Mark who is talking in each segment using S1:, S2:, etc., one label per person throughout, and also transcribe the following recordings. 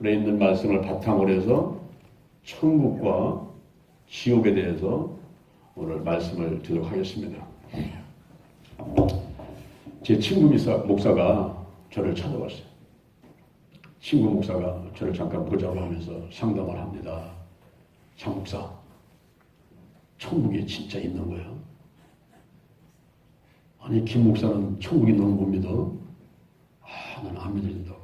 S1: 있는 말씀을 바탕으로 해서 천국과 지옥에 대해서 오늘 말씀을 드리도록 하겠습니다. 제 친구 목사가 저를 찾아왔어요. 친구 목사가 저를 잠깐 보자고 하면서 상담을 합니다. 장 목사, 천국이 진짜 있는 거예요? 아니, 김 목사는 천국이 있는 걸 못 믿어? 나는 안 믿어진다고.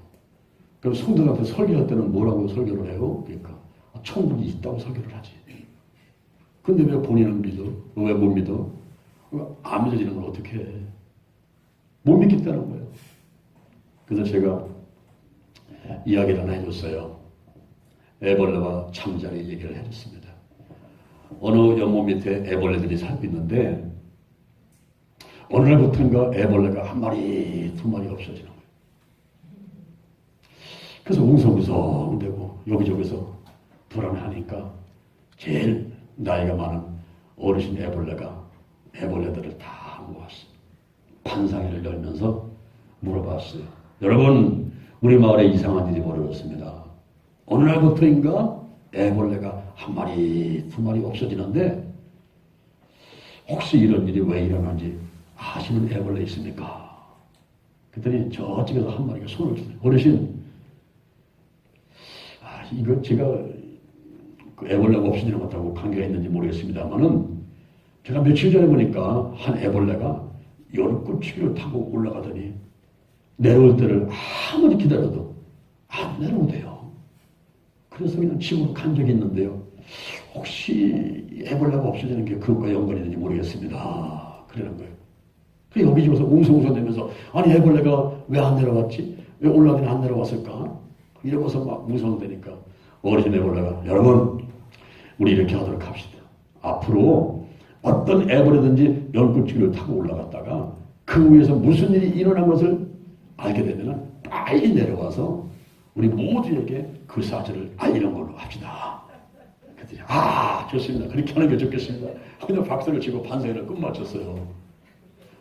S1: 그럼 성도들한테 설교할 때는 뭐라고 설교를 해요? 그러니까 천국이 있다고 설교를 하지. 근데 왜 본인은 믿어? 왜 못 믿어? 안 믿어지는 걸 어떻게 해? 못 믿겠다는 거예요. 그래서 제가 이야기를 하나 해줬어요. 애벌레와 잠자리 얘기를 해줬습니다. 어느 연못 밑에 애벌레들이 살고 있는데 어느 날부터인가 애벌레가 한 마리, 두 마리 없어지는 거예요. 그래서 웅성웅성대고 여기저기서 불안해하니까 제일 나이가 많은 어르신 애벌레들을 다 모았어요. 판상회를 열면서 물어봤어요. 여러분, 우리 마을에 이상한 일이 벌어졌습니다. 어느 날부터인가 애벌레가 한 마리, 두 마리 없어지는데 혹시 이런 일이 왜 일어나는지 아시는 애벌레 있습니까? 그랬더니 저쪽에서 한 마리가 손을 주세요. 어르신, 이거 제가 그 애벌레가 없어지는 것하고 관계가 있는지 모르겠습니다만은 제가 며칠 전에 보니까 한 애벌레가 연꽃치기를 타고 올라가더니 내려올 때를 아무리 기다려도 안 내려오대요. 그래서 그냥 집으로 간 적이 있는데요. 혹시 애벌레가 없어지는 게 그것과 연관이 있는지 모르겠습니다. 그러는 거예요. 그래서 여기저기서 웅성웅성대면서 아니 애벌레가 왜 안 내려왔지? 왜 올라가더니 안 내려왔을까? 이러고서 막 웅성대니까 어르신 애벌레가 여러분, 우리 이렇게 하도록 합시다. 앞으로 어떤 애벌레든지 연꽃치기를 타고 올라갔다가 그 위에서 무슨 일이 일어난 것을 알게 되면 빨리 내려와서 우리 모두에게 그 사실을 알리는 걸로 합시다. 그랬더니 좋습니다. 그렇게 하는 게 좋겠습니다. 그냥 박수를 치고 반성회를 끝마쳤어요.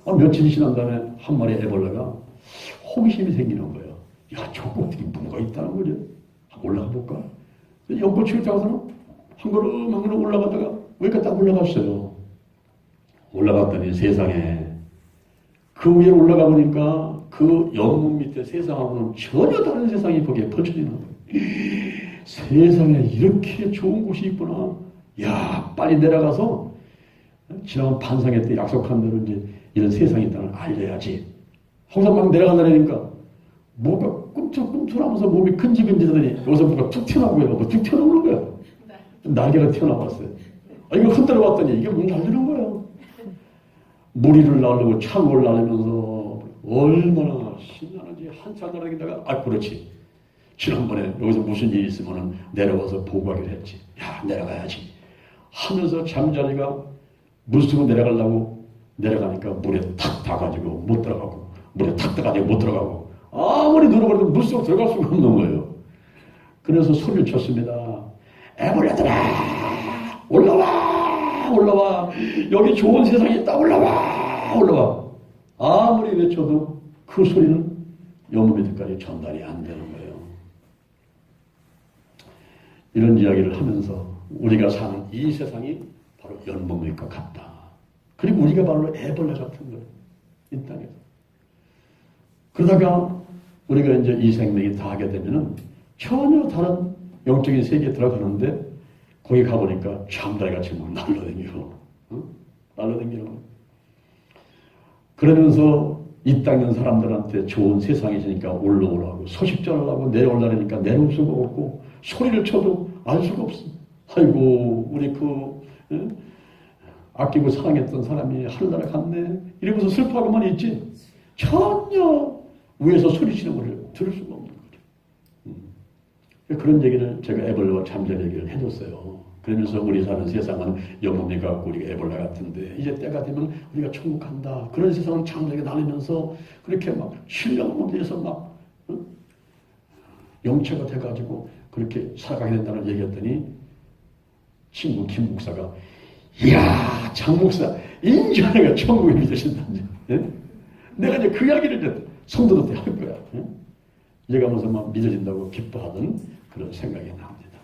S1: 며칠이 지난 다음에 한 마리의 애벌레가 호기심이 생기는 거예요. 야, 저 꽃들이 뭐가 있다는 거죠? 올라가 볼까? 연꽃치기를 타고서는 한 걸음 한 걸음 올라가다가 여기까지 딱 올라갔어요. 올라갔더니 세상에 그 위에 올라가 보니까 그 연못 밑에 세상하고는 전혀 다른 세상이 거기에 펼쳐지는 거예요. 세상에 이렇게 좋은 곳이 있구나. 야, 빨리 내려가서 지난 반상회 때 약속한 대로 이제 이런 세상이 있다는 걸 알려야지. 항상 막 내려간다니까 뭐가 꿈틀꿈틀하면서 몸이 근질근질하더니 여기서 뭐가 툭 튀어나오고요. 툭 튀어나오는 거예요. 날개가 튀어나왔어요. 이거 흔들어 봤더니 이게 문 날리는 거예요. 무리를 날리고 창을 날리면서 얼마나 신나는지 한참 날리다가 그렇지. 지난번에 여기서 무슨 일이 있으면 내려와서 보고하기로 했지. 야, 내려가야지 하면서 잠자리가 물속으로 내려가려고 내려가니까 물에 탁 닿아가지고 못 들어가고 물에 탁 닿아가지고 못 들어가고 아무리 노력해도 물속으로 들어갈 수가 없는 거예요. 그래서 소리를 쳤습니다. 애벌레들아, 올라와. 여기 좋은 세상이 있다. 올라와. 아무리 외쳐도 그 소리는 연못 밑에까지 전달이 안 되는 거예요. 이런 이야기를 하면서 우리가 사는 이 세상이 바로 연못 밑과 같다. 그리고 우리가 바로 애벌레 같은 거예요. 이 땅에서. 그러다가 우리가 이제 이 생명이 다하게 되면은 전혀 다른 영적인 세계에 들어가는데 거기 가보니까 잠자리같이 막 날라다니고 날라다니는 거예요. 그러면서 이 땅에 있는 사람들한테 좋은 세상이 있으니까 올라오라고 소식 전하려고 내려오려니까 내려올 수가 없고 소리를 쳐도 알 수가 없어. 아이고 우리 아끼고 사랑했던 사람이 하늘나라 갔네 이러면서 슬퍼하고만 있지 전혀 위에서 소리치는 걸 들을 수가 없는 거죠. 그런 얘기를 제가 애벌레와 잠자리 얘기를 해줬어요. 그러면서 우리 사는 세상은 연못이 같고 우리가 애벌레 같은데 이제 때가 되면 우리가 천국 간다. 그런 세상은 잠자리가 나누면서 그렇게 막 신령을 위해서 막 영체가 돼가지고 그렇게 살아가게 된다는 얘기했더니 친구 김 목사가 이야 장 목사 인정하니까 천국에 믿으신다니. 내가 이제 그 이야기를 이제 성도들한테 할 거야. 얘가 무슨 막 믿어진다고 기뻐하던 그런 생각이 납니다.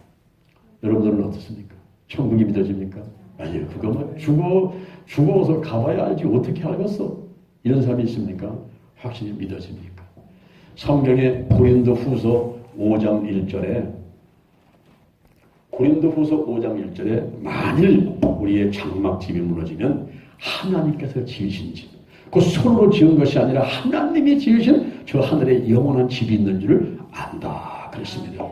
S1: 여러분들은 어떻습니까? 천국이 믿어집니까? 아니요. 그거 뭐 죽어서 가봐야 알지 어떻게 알겠어? 이런 사람이 있습니까? 확실히 믿어집니까? 성경의 고린도후서 5장 1절에 만일 우리의 장막집이 무너지면 하나님께서 지으신 집, 그 손으로 지은 것이 아니라 하나님이 지으신 저 하늘에 영원한 집이 있는 줄을 안다 그랬습니다.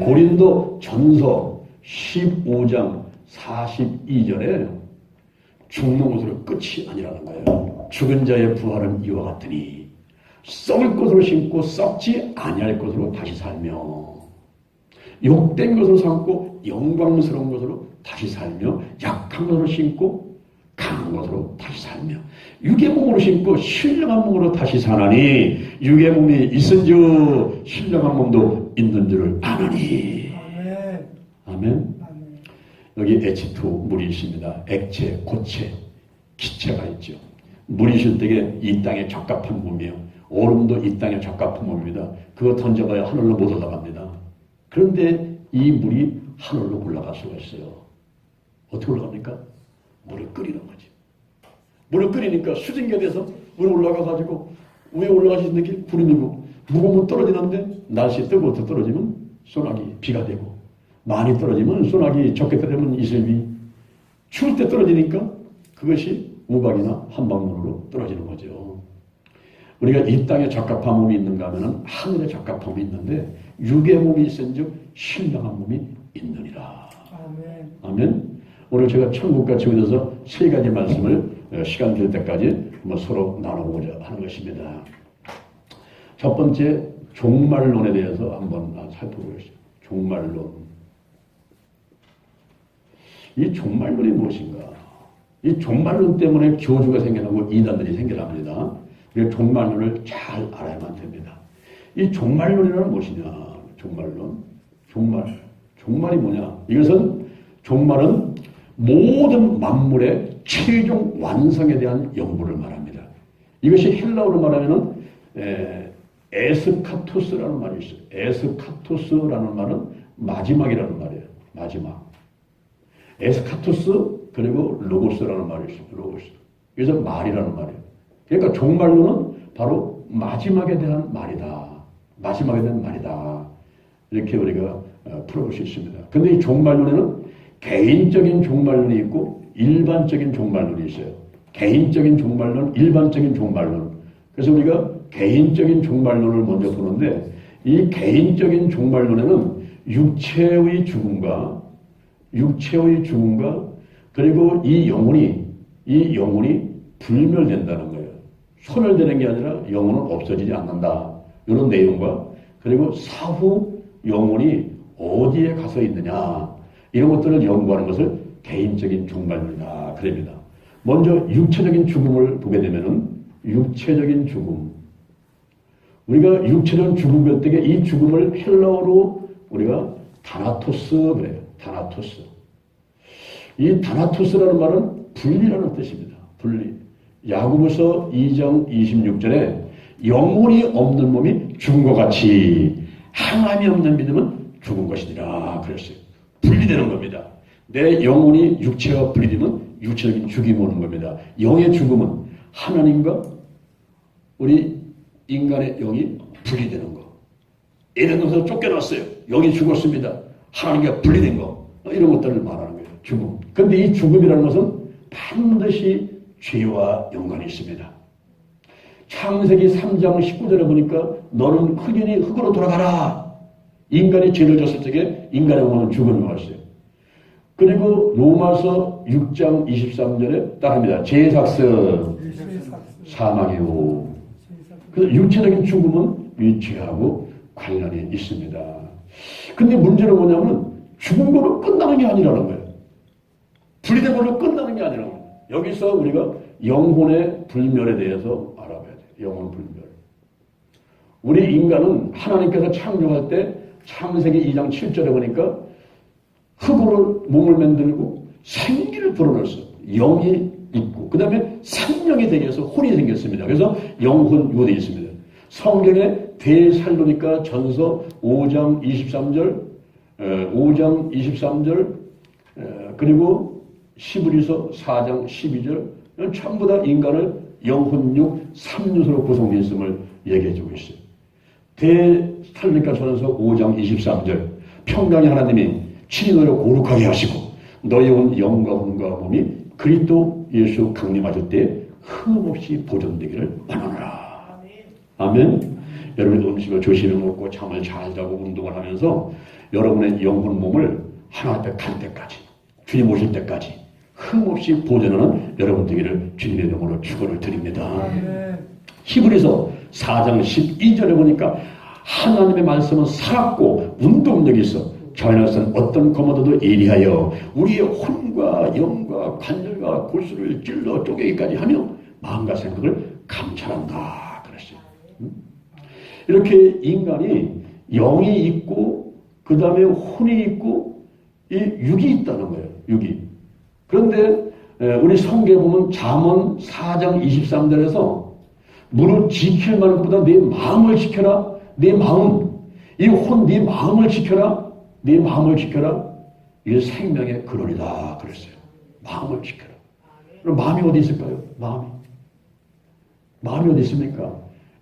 S1: 고린도 전서 15장 42절에 죽는 것으로 끝이 아니라는 거예요. 죽은 자의 부활은 이와 같으니 썩을 것으로 심고 썩지 아니할 것으로 다시 살며 욕된 것으로 삼고 영광스러운 것으로 다시 살며 약한 것으로 심고 강한 것으로 다시 살며 육의 몸으로 심고 신령한 몸으로 다시 사나니 육의 몸이 있은즉 신령한 몸도 있는 줄을 아노니. 아멘. 여기 H2 물이 있습니다. 액체, 고체, 기체가 있죠. 물이 있을 때에 이 땅에 적합한 몸이에요. 얼음도 이 땅에 적합한 몸입니다. 그거 던져봐야 하늘로 못 올라갑니다. 그런데 이 물이 하늘로 올라갈 수가 있어요. 어떻게 올라갑니까? 물을 끓이는 거지. 물을 끓이니까 수증기가 돼서 위에 올라가가지고 위에 올라갈 수 있는 게 구름이고 무거우면 떨어지는데 날씨 뜨거워서 떨어지면 소나기 비가 되고 많이 떨어지면 소나기 적게 떨어지면 이슬비 추울 때 떨어지니까 그것이 우박이나 한방문으로 떨어지는 거죠. 우리가 이 땅에 적합한 몸이 있는가 하면 하늘에 적합한 몸이 있는데 육의 몸이 있은즉 신령한 몸이 있느니라. 아멘. 아멘. 오늘 제가 천국과 지구에서 세 가지 말씀을 시간 될 때까지 한번 서로 나눠보고자 하는 것입니다. 첫 번째 종말론에 대해서 한번 살펴보겠습니다. 종말론. 이 종말론이 무엇인가? 이 종말론 때문에 교주가 생겨나고 이단들이 생겨납니다. 우리가 종말론을 잘 알아야만 됩니다. 이 종말론이란 무엇이냐? 종말이 뭐냐? 이것은 종말은 모든 만물의 최종 완성에 대한 연구를 말합니다. 이것이 헬라어로 말하면은 에스카토스라는 말이 있어요. 에스카토스라는 말은 마지막이라는 말이에요. 마지막. 에스카토스 그리고 로고스라는 말이 있어요. 로고스. 그래서 말이라는 말이에요. 그러니까 종말론은 바로 마지막에 대한 말이다. 마지막에 대한 말이다. 이렇게 우리가 풀어볼 수 있습니다. 그런데 이 종말론에는 개인적인 종말론이 있고 일반적인 종말론이 있어요. 개인적인 종말론, 일반적인 종말론. 그래서 우리가 개인적인 종말론을 먼저 보는데 이 개인적인 종말론에는 육체의 죽음과 그리고 이 영혼이 불멸된다는 거예요. 소멸되는 게 아니라 영혼은 없어지지 않는다. 이런 내용과 그리고 사후 영혼이 어디에 가서 있느냐 이런 것들을 연구하는 것을 개인적인 종말론이다 그럽니다. 먼저 육체적인 죽음을 보게 되면은 육체적인 죽음. 우리가 육체적인 죽음일 때 이 죽음을 헬라어로 우리가 다나토스 그래요. 다나토스. 이 다나토스라는 말은 분리라는 뜻입니다. 분리. 야고보서 2장 26절에 영혼이 없는 몸이 죽은 것 같이 하나님이 없는 믿음은 죽은 것이니라 그랬어요. 분리되는 겁니다. 내 영혼이 육체와 분리되면 육체적인 죽임이 오는 겁니다. 영의 죽음은 하나님과 우리 인간의 영이 분리되는 거. 에덴에서 쫓겨났어요. 영이 죽었습니다. 하나님과 분리된 거. 이런 것들을 말하는 거예요. 죽음. 그런데 이 죽음이라는 것은 반드시 죄와 연관이 있습니다. 창세기 3장 19절에 보니까 너는 흑인이 흑으로 돌아가라. 인간이 죄를 졌을 적에 인간의 영혼은 죽음이 왔어요. 그리고 로마서 6장 23절에 따릅니다. 죄삭스 사망이요. 그래서 육체적인 죽음은 이 죄하고 관련이 있습니다. 근데 문제는 뭐냐면 죽은 걸로 끝나는 게 아니라는 거예요. 분리된 걸로 끝나는 게 아니라는 거예요. 여기서 우리가 영혼의 불멸에 대해서 알아봐야 돼요. 영혼 불멸. 우리 인간은 하나님께서 창조할 때 창세기 2장 7절에 보니까 흙으로 몸을 만들고 생기를 불어넣었어. 영이 있고 그 다음에 생명이 되기 위해서 혼이 생겼습니다. 그래서 영혼요 되어 있습니다. 성경에 데살로니가 전서 5장 23절 5장 23절 그리고 히브리서 4장 12절 전부 다 인간을 영혼육, 삼육으로 구성되어 있음을 얘기해주고 있어요. 대살리가전서 5장 23절 평강의 하나님이 친히 너를 거룩하게 하시고 너의 온 영과 혼과 몸이 그리스도 예수 강림하실 때 흠없이 보존되기를 원하노라. 아멘. 여러분 음식을 조심히 먹고 잠을 잘 자고 운동을 하면서 여러분의 영혼 몸을 하나님 앞에 갈 때까지 주님 오실 때까지 흠없이 보존하는 여러분 되기를 주님의 이름으로 축원을 드립니다. 히브리서 4장 12절에 보니까 하나님의 말씀은 살았고 운동력이 있어 저희는 어떤 거모도도 예리하여 우리의 혼과 영과 관절과 골수를 찔러 쪼개기까지 하며 마음과 생각을 감찰한다 그랬어요. 이렇게 인간이 영이 있고 그 다음에 혼이 있고 이 육이 있다는 거예요. 육이. 그런데 우리 성경에 보면 잠언 4장 23절에서 무릇 지킬 만한 것보다 네 마음을 지켜라. 네 마음. 이 혼 네 마음을 지켜라. 네 마음을 지켜라. 이게 생명의 근원이다 그랬어요. 마음을 지켜라. 그럼 마음이 어디 있을까요? 마음이 어디 있습니까?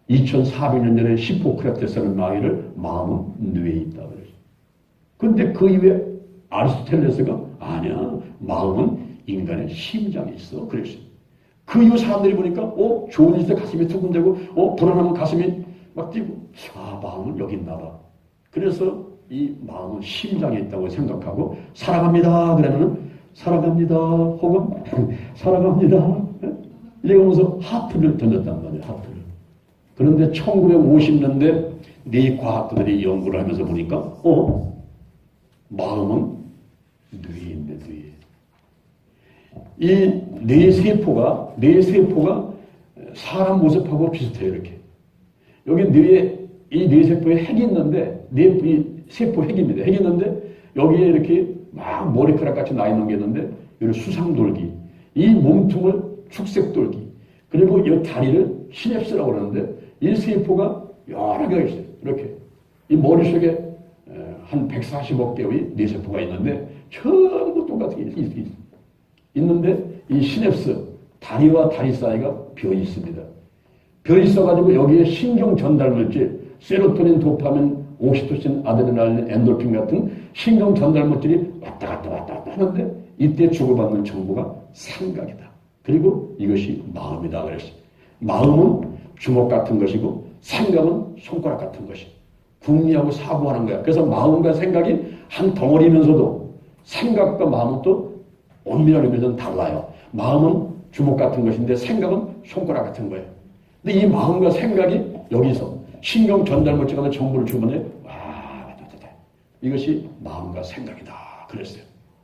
S1: 2400년 전에 히포크라테스라는 나이를 마음은 뇌에 있다 그랬어요. 근데 그 이후에 아리스토텔레스가 아니야. 마음은 인간의 심장에 있어. 그랬어요. 그 이후 사람들이 보니까 좋은 일에 가슴이 두근대고 불안하면 가슴이 막 뛰고 마음은 여기 있나 봐. 그래서 이 마음은 심장에 있다고 생각하고 살아갑니다. 그러면은 살아갑니다. 혹은 살아갑니다. 이러면서 하트를 던졌단 말이에요. 하트를. 그런데 1950년대 네 과학자들이 연구를 하면서 보니까 마음은 뇌에 있네. 뇌에. 이 뇌세포가 사람 모습하고 비슷해요. 이렇게. 여기 뇌에 이 뇌세포에 핵이 있는데 이 세포 핵입니다. 핵이 있는데 여기에 이렇게 막 머리카락 같이 나 있는 게 있는데 여기 수상돌기, 이 몸통을 축색돌기, 그리고 이 다리를 시냅스라고 그러는데 이 세포가 여러 개가 있어요. 이렇게 이 머릿속에 한 140억 개의 뇌세포가 있는데 전부 똑같이 있는데 이 시냅스, 다리와 다리 사이가 비어 있습니다. 비어 있어가지고 여기에 신경 전달 물질, 세로토닌, 도파민, 옥시토신, 아드레날린, 엔돌핀 같은 신경 전달 물질이 왔다 갔다 하는데 이때 주고받는 정보가 생각이다. 그리고 이것이 마음이다 그랬어요. 마음은 주먹 같은 것이고 생각은 손가락 같은 것이 궁리하고 사고하는 거야. 그래서 마음과 생각이 한 덩어리면서도 생각과 마음은 또 엄밀한 의미는 달라요. 마음은 주먹 같은 것인데 생각은 손가락 같은 거예요. 근데 이 마음과 생각이 여기서 신경 전달 물질과 정보를 주면에 이것이 마음과 생각이다 그랬어요.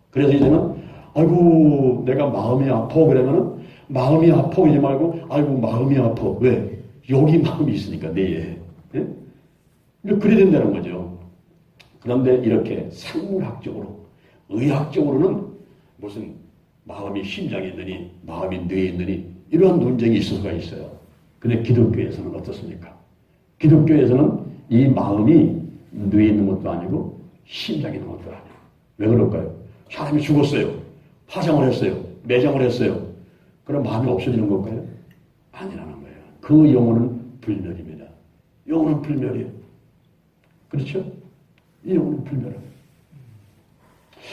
S1: 그래서 이제는 아이고 내가 마음이 아파 그러면은 마음이 아파 이러지 말고 아이고 마음이 아파. 왜? 여기 마음이 있으니까 뇌에. 예? 그래야 된다는 거죠. 그런데 이렇게 생물학적으로 의학적으로는 무슨 마음이 심장에 있느니 마음이 뇌에 있느니 이러한 논쟁이 있을 수가 있어요. 근데 기독교에서는 어떻습니까? 기독교에서는 이 마음이 뇌에 있는 것도 아니고 심장에 있는 것도 아니에요. 왜 그럴까요? 사람이 죽었어요. 화상을 했어요. 매장을 했어요. 그럼 마음이 없어지는 걸까요? 아니라는 거예요. 그 영혼은 불멸입니다. 영혼은 불멸이에요. 그렇죠? 이 영혼은 불멸이에요.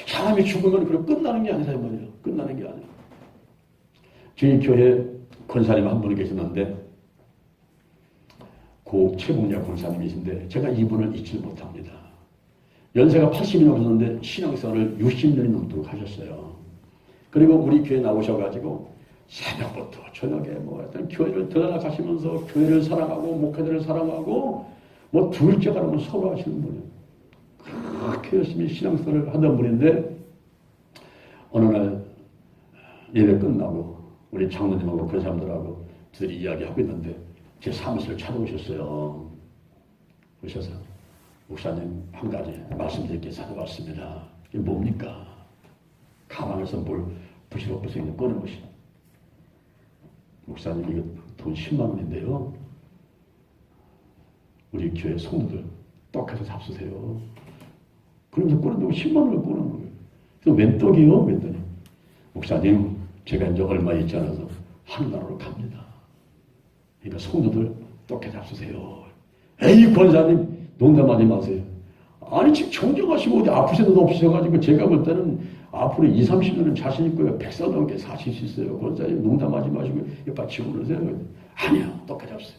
S1: 사람이 죽으면 그럼 끝나는 게 아니라 말이에요. 끝나는 게 아니에요. 저희 교회 권사님 한 분이 계셨는데 고 최국렬 권사님이신데 제가 이분을 잊지 못합니다. 연세가 80이 넘었는데 신앙생활을 60년이 넘도록 하셨어요. 그리고 우리 교회 나오셔가지고 새벽부터 저녁에 하여튼 교회를 들어가시면서 교회를 사랑하고 목회자를 사랑하고 둘째 가라면 서로 하시는 분이에요. 그렇게 열심히 신앙생활을 하던 분인데 어느 날 예배 끝나고 우리 장로님하고 그 사람들하고 둘이 이야기하고 있는데 제 사무실을 찾아오셨어요. 오셔서 목사님 한 가지 말씀드릴 게 찾아왔습니다. 이게 뭡니까? 가방에서 뭘 부시럭부시럭 꺼낸 것이. 목사님 이거 돈 10만 원인데요. 우리 교회 성도들 떡해서 잡수세요. 그러면서 꾸는다고 10만 원을 꾸는 거예요. 그래서 웬 떡이요? 웬 목사님, 제가 이제 얼마 있지 않아서 하늘나라로 갑니다. 그러니까 성도들 떡해 잡수세요. 에이, 권사님, 농담하지 마세요. 아니, 지금 정정하시고 어디 아프셔도 없으셔가지고 제가 볼 때는 앞으로 20, 30년은 자신 있고요. 100살 넘게 사실 수 있어요. 권사님, 농담하지 마시고 옆에 치고 그러세요. 아니요, 떡해 잡수세요.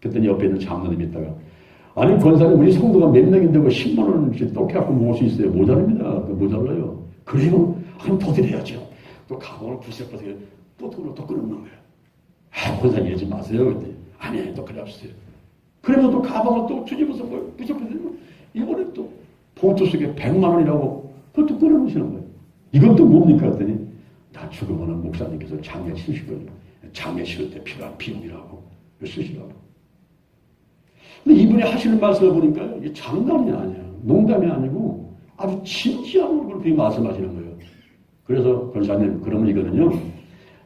S1: 그랬더니 옆에 있는 장로님이 있다가, 아니, 권사님, 우리 성도가 몇 명인데 10만 원씩 떡해갖고 먹을 수 있어요. 모자랍니다. 모자라요. 그래요? 그럼 더 드려야죠. 또 가방을 부셔버려서 또 돈을 더 끊는 거예요. 아, 권사님 이러지 마세요. 그랬더니, 아니, 떡해 잡수세요. 그래서 또 가방을 또 뒤집어서 부셔버리고, 이번에 또 봉투 속에 100만 원이라고 그것도 꺼내놓으시는 거예요. 이건 또 뭡니까? 했더니, 나 죽으면 목사님께서 장례 치실 거예요. 장례 치를 때 필요한 비용이라고 쓰시라고. 근데 이분이 하시는 말씀을 보니까 이게 장난이 아니야. 농담이 아니고 아주 진지한 얼굴로 그렇게 말씀하시는 거예요. 그래서 권사님, 그러면 이거는요,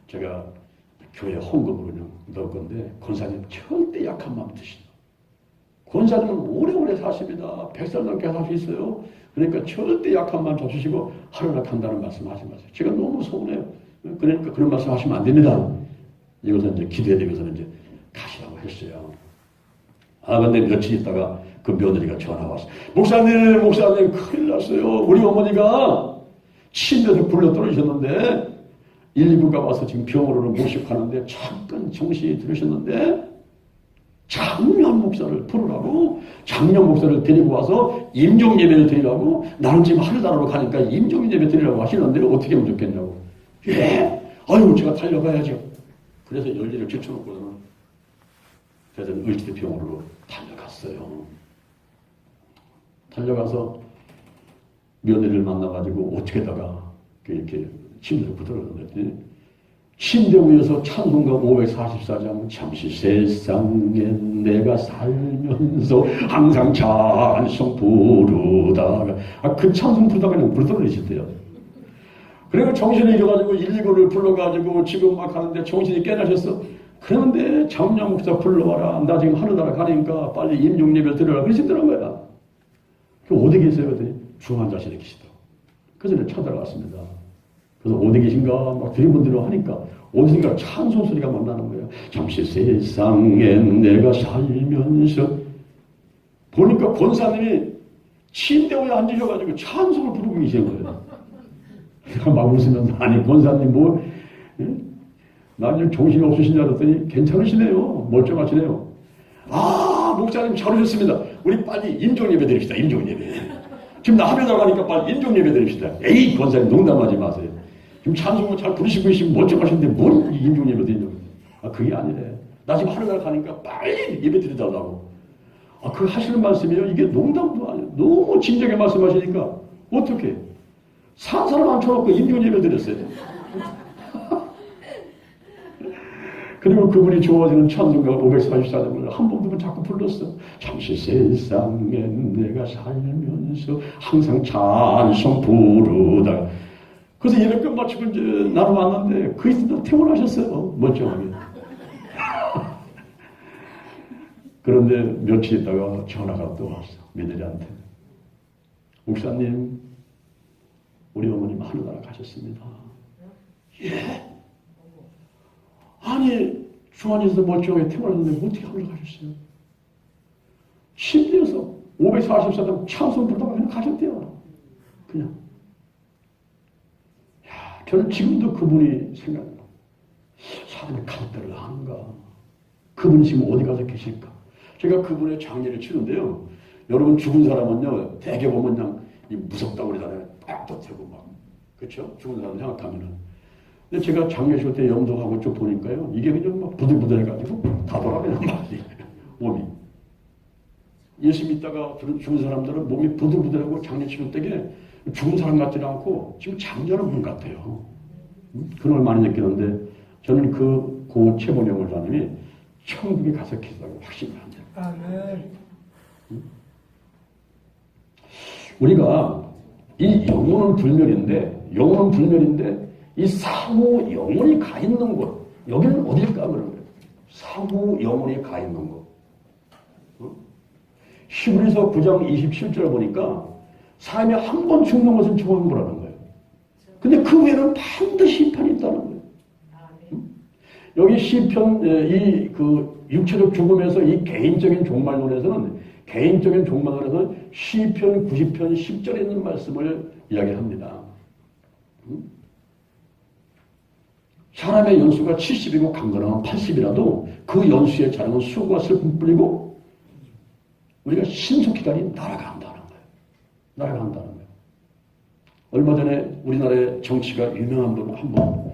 S1: 제가 교회 헌금으로 넣을 건데, 권사님 절대 약한 마음 드시죠. 권사님은 오래오래 사십니다. 100살 넘게 살 수 있어요. 그러니까 절대 약한 마음 잡수시고 하루나 간다는 말씀 하지 마세요. 제가 너무 서운해요. 그러니까 그런 말씀 하시면 안 됩니다. 이것은 이제 기도해야 되고서는 이제 가시라고 했어요. 아, 근데 며칠 있다가 그 며느리가 전화 왔어. 목사님, 큰일 났어요. 우리 어머니가 침대에서 굴러 떨어지셨는데, 119가 와서 지금 병원으로 모시고 가는데, 잠깐 정신이 들으셨는데, 장면 목사를 부르라고, 장면 목사를 데리고 와서 임종 예배를 드리라고, 나는 지금 하늘나라로 가니까 임종 예배 드리라고 하시는데, 어떻게 하면 좋겠냐고. 예? 아유, 제가 달려가야죠. 그래서 열리를 제쳐놓고서는 대전 을지대병원으로 달려갔어요. 달려가서 며느리를 만나가지고 어떻게다가 이렇게 침대를 부드러웠더니 침대 위에서 찬송가 544장 잠시 세상에 내가 살면서 항상 찬송 부르다가 그 찬송 부르다가 그냥 부르더니시대요. 그리고 정신이 잃어가지고 119를 불러가지고 지금 막 하는데 정신이 깨나셨어. 그런데 장량 목사 불러와라. 나 지금 하늘나라 가니까 빨리 임종예배를 드려라. 그러시더란 거야. 어디 계세요? 그랬더니 중환자실에 계시더라고. 그래서 내가 찾아갔습니다. 그래서 어디 계신가 막 드리분들로 하니까 어디선가 찬송 소리가 막 나는 거예요. 잠시 세상에 내가 살면서 보니까 권사님이 침대 위에 앉으셔가지고 찬송을 부르고 계신 거예요. 내가 막 웃으면서 아니 권사님 뭐 나는 정신이 없으신 줄 알았더니 괜찮으시네요. 멀쩡하시네요. 아, 목사님 잘 오셨습니다. 우리 빨리 임종예배 드립시다. 임종예배. 지금 나 하늘나라 가니까 빨리 임종예배 드립시다. 에이, 권사님 농담하지 마세요. 지금 찬송을 잘 부르시고 계시면 멀쩡하신데 뭘 임종예배 드리냐고. 아, 그게 아니래. 나 지금 하늘나라 가니까 빨리 예배 드리달라고. 아, 그 하시는 말씀이에요. 이게 농담도 아니에요. 너무 진지하게 말씀하시니까 어떻게 산 사람 앉혀놓고 임종예배 드렸어요. 그리고 그분이 좋아지는 찬송가 544장을 한 번 두 번 자꾸 불렀어. 잠시 세상에 내가 살면서 항상 찬송 부르다. 그래서 예배 끝마치고 이제 나로 왔는데 그 이튿날 퇴원하셨어요. 멀쩡하게. 그런데 며칠 있다가 전화가 또 왔어. 며느리한테. 목사님, 우리 어머님 하늘나라 가셨습니다. 예? 아니, 중환에서 멀쩡하게 태어났는데 어떻게 하늘로 가셨어요? 침대에서 544장 찬송 부르다가 그냥 가셨대요. 그냥. 야, 저는 지금도 그분이 생각나요. 사람이 갈대를 하는가? 그분이 지금 어디 가서 계실까? 제가 그분의 장례를 치는데요. 여러분 죽은 사람은요, 대개 보면 그냥 무섭다고 그러잖아요. 빡빡하고 막. 그렇죠? 죽은 사람 생각하면은. 근데 제가 장례식 때 염도하고 쭉 보니까요, 이게 그냥 막 부들부들해가지고 다 돌아가요, 몸이. 예수 믿다가 죽은 사람들은 몸이 부들부들하고 장례치를 때에 죽은 사람 같지는 않고 지금 장렬한 분 같아요. 그런 걸 많이 느끼는데 저는 고 최본영 원사님이 천국에 가서 계시다고 확신을 합니다. 우리가 이 영혼은 불멸인데 이 사후 영혼이 가 있는 곳, 여기는 어딜까 그런 거예요. 사후 영혼이 가 있는 곳. 히브리서 9장 27절 보니까 사람이 한 번 죽는 것은 정한 거라는 거예요. 근데 그 외에는 반드시 심판이 있다는 거예요. 여기 시편, 그 육체적 죽음에서 이 개인적인 종말론에서는 시편 90편 10절에 있는 말씀을 이야기합니다. 사람의 연수가 70이고 강건하면 80이라도 그 연수의 자랑은 수고와 슬픔뿐이고 우리가 신속히 가니 날아간다는 거예요. 날아간다는 거예요. 얼마 전에 우리나라의 정치가 유명한 분 한 분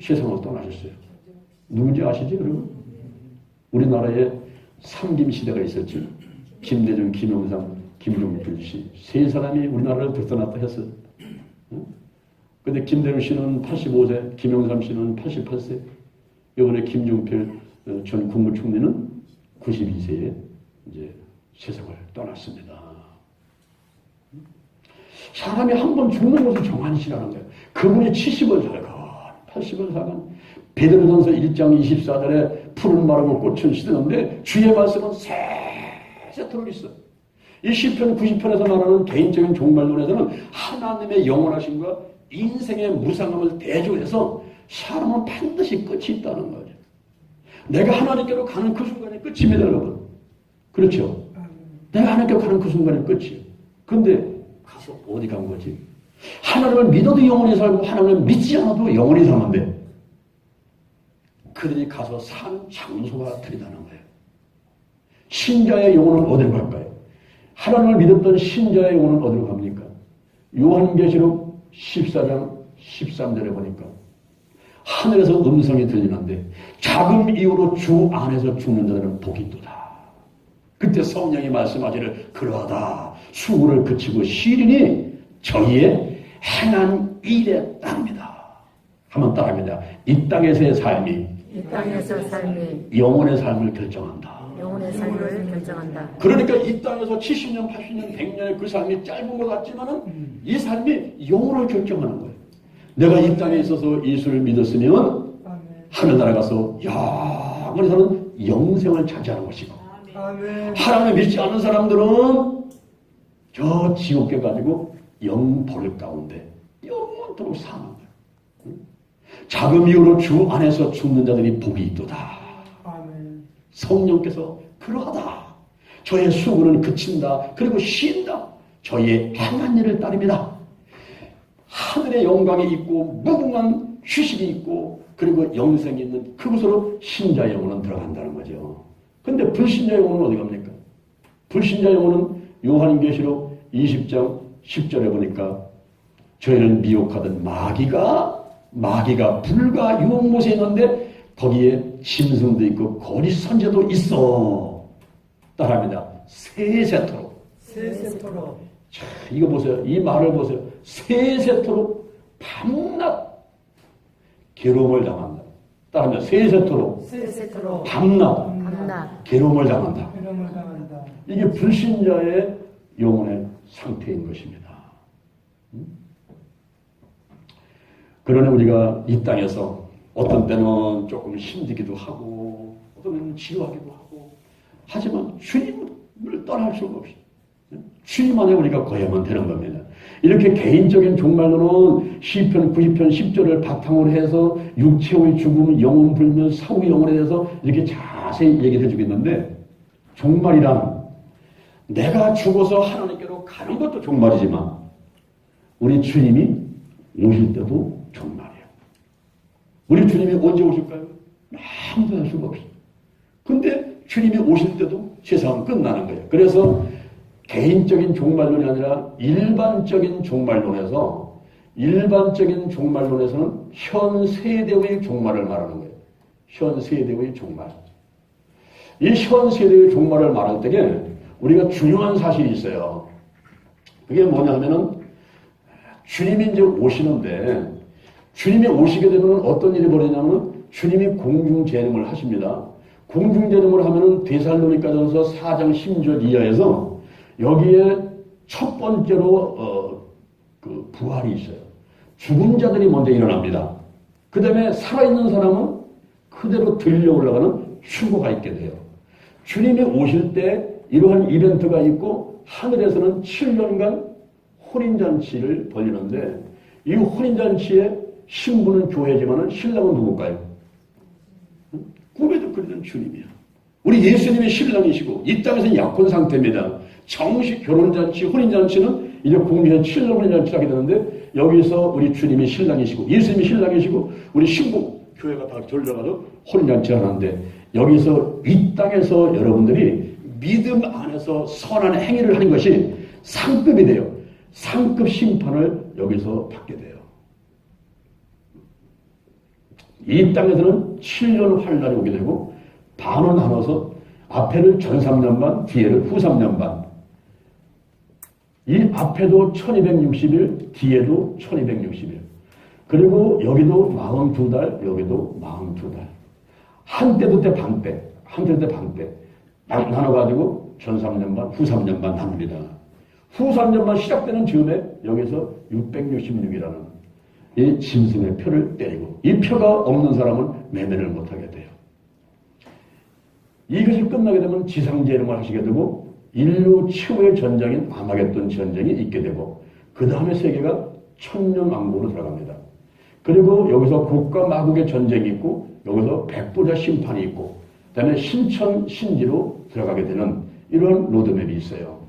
S1: 세상을 떠나셨어요. 누군지 아시지 여러분? 우리나라에 삼김시대가 있었지. 김대중, 김영삼, 김종필 씨 세 사람이 우리나라를 들떠났다 했어요. 근데 김대중 씨는 85세, 김영삼 씨는 88세, 이번에 김종필 전 국무총리는 92세에 이제 세상을 떠났습니다. 사람이 한 번 죽는 것을 정한시라는 거예요. 그분이 70을 살건 80을 살건 베드로전서 1장 24절에 푸른 마르고 꽃은 시드는데 주의 말씀은 세세토록 있어. 이 시편 90편에서 말하는 개인적인 종말론에서는 하나님의 영원하심과 인생의 무상함을 대조해서 사람은 반드시 끝이 있다는 거죠. 내가 하나님께로 가는 그 순간이 끝입니다, 여러분. 그렇죠? 내가 하나님께로 가는 그 순간이 끝이에요. 근데 가서 어디 간 거지? 하나님을 믿어도 영원히 살고 하나님을 믿지 않아도 영원히 사는데 그들이 가서 산 장소가 틀리다는 거예요. 신자의 영혼은 어디로 갈까요? 하나님을 믿었던 신자의 영혼은 어디로 갑니까? 요한계시록 14장 13절에 보니까 하늘에서 음성이 들리는데 자금 이후로 주 안에서 죽는 자들은 복이 있도다. 그때 성령이 말씀하기를 그러하다. 수고를 그치고 쉬리니 저희의 행한 일에 따릅니다. 한번 따릅니다. 이 땅에서의 삶이 영혼의 삶을 결정한다.
S2: 영혼의 삶을 결정한다.
S1: 그러니까 이 땅에서 70년, 80년, 100년의 그 삶이 짧은 것 같지만은 이 삶이 영혼을 결정하는 거예요. 내가 이 땅에 있어서 예수를 믿었으면 하늘나라 가서 영원히 사는 영생을 차지하는 것이고 하나님을 믿지 않는 사람들은 저 지옥에 가지고 영벌 가운데 영원토록 사는 거예요. 자금 이후로 주 안에서 죽는 자들이 복이 있도다. 성령께서 그러하다. 저의 수고는 그친다. 그리고 쉰다. 저의 행한 일을 따릅니다. 하늘의 영광이 있고 무궁한 휴식이 있고 그리고 영생이 있는 그곳으로 신자 영혼은 들어간다는 거죠. 근데 불신자 영혼은 어디 갑니까? 불신자 영혼은 요한계시록 20장 10절에 보니까 저희를 미혹하던 마귀가 불과 유혹못에 있는데 거기에 짐승도 있고 거리 선제도 있어. 따라합니다. 세세토록. 자, 이거 보세요. 이 말을 보세요. 세세토록 밤낮 괴로움을 당한다. 따라합니다. 세세토록 밤낮 괴로움을 당한다. 이게 불신자의 영혼의 상태인 것입니다. 그러나 우리가 이 땅에서 어떤 때는 조금 힘들기도 하고 어떤 때는 지루하기도 하고 하지만 주님을 떠날 수가 없어요. 주님 안에 우리가 거야만 되는 겁니다. 이렇게 개인적인 종말로는 시편 90편 10절을 바탕으로 해서 육체의 죽음, 영혼 불멸, 사후 영혼에 대해서 이렇게 자세히 얘기를 해주고 있는데 종말이란 내가 죽어서 하나님께로 가는 것도 종말이지만 우리 주님이 오실 때도 종말이에요. 우리 주님이 언제 오실까요? 아무도 알 수가 없어요. 근데 주님이 오실 때도 세상은 끝나는 거예요. 그래서 개인적인 종말론이 아니라 일반적인 종말론에서는 현 세대의 종말을 말하는 거예요. 현 세대의 종말. 이 현 세대의 종말을 말할 때에 우리가 중요한 사실이 있어요. 그게 뭐냐 하면은 주님이 이제 오시는데 주님이 오시게 되면 어떤 일이 벌어지냐면 주님이 공중재림을 하십니다. 공중재림을 하면은 데살로니가전서 4장 10절 이하에서 여기에 첫 번째로 그 부활이 있어요. 죽은 자들이 먼저 일어납니다. 그 다음에 살아있는 사람은 그대로 들려 올라가는 휴거가 있게 돼요. 주님이 오실 때 이러한 이벤트가 있고 하늘에서는 7년간 혼인잔치를 벌리는데 이 혼인잔치에 신부는 교회지만은 신랑은 누굴까요? 꿈에도 그리던 주님이야. 우리 예수님이 신랑이시고 이 땅에서는 약혼 상태입니다. 정식 결혼잔치, 혼인잔치는 이제 국민에서 7년 혼인잔치를 하게 되는데 여기서 우리 주님이 신랑이시고 예수님이 신랑이시고 우리 신부 교회가 다 졸려가서 혼인잔치를 하는데 여기서 이 땅에서 여러분들이 믿음 안에서 선한 행위를 하는 것이 상급이 돼요. 상급 심판을 여기서 받게 돼요. 이 땅에서는 7년 환란이 오게 되고 반은 나눠서 앞에를 전 3년 반, 뒤에를 후 3년 반. 이 앞에도 1260일, 뒤에도 1260일. 그리고 여기도 42달, 여기도 42달. 한때도 때 반때, 한때도 때 반때. 나눠가지고 전 3년 반, 후 3년 반 나눕니다. 후 3년 반 시작되는 즈음에 여기서 666이라는 이 짐승의 표를 때리고 이 표가 없는 사람은 매매를 못하게 돼요. 이것이 끝나게 되면 지상재림을 하시게 되고 인류 최후의 전쟁인 아마겟돈 전쟁이 있게 되고 그 다음에 세계가 천년왕국으로 들어갑니다. 그리고 여기서 국가 마국의 전쟁이 있고 여기서 백보자 심판이 있고 그 다음에 신천 신지로 들어가게 되는 이런 로드맵이 있어요.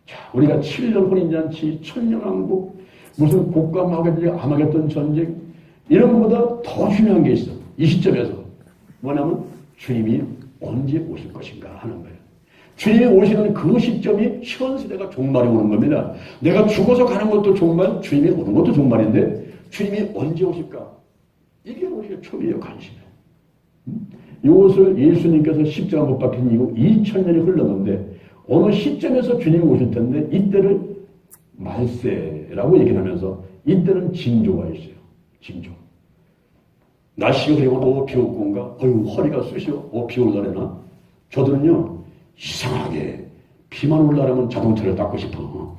S1: 자, 우리가 7년 혼인잔치, 천년왕국, 무슨 국가 마국의 아마겟돈 전쟁 이런 것보다 더 중요한 게 있어. 이 시점에서 뭐냐면 주님이 언제 오실 것인가 하는 거예요. 주님이 오시는 그 시점이 현세대가 종말이 오는 겁니다. 내가 죽어서 가는 것도 종말, 주님이 오는 것도 종말인데 주님이 언제 오실까? 이게 우리의 초미의 관심이에요. 이것을 예수님께서 십자가 못 박힌 이후 2000년이 흘렀는데 어느 시점에서 주님이 오실 텐데 이때를 말세라고 얘기를 하면서 이때는 징조가 있어요. 징조. 날씨가 그리고 비 올 건가? 어휴 허리가 쑤셔. 비 올라래나? 저들은요 이상하게 비만 올라라면 자동차를 닦고 싶어.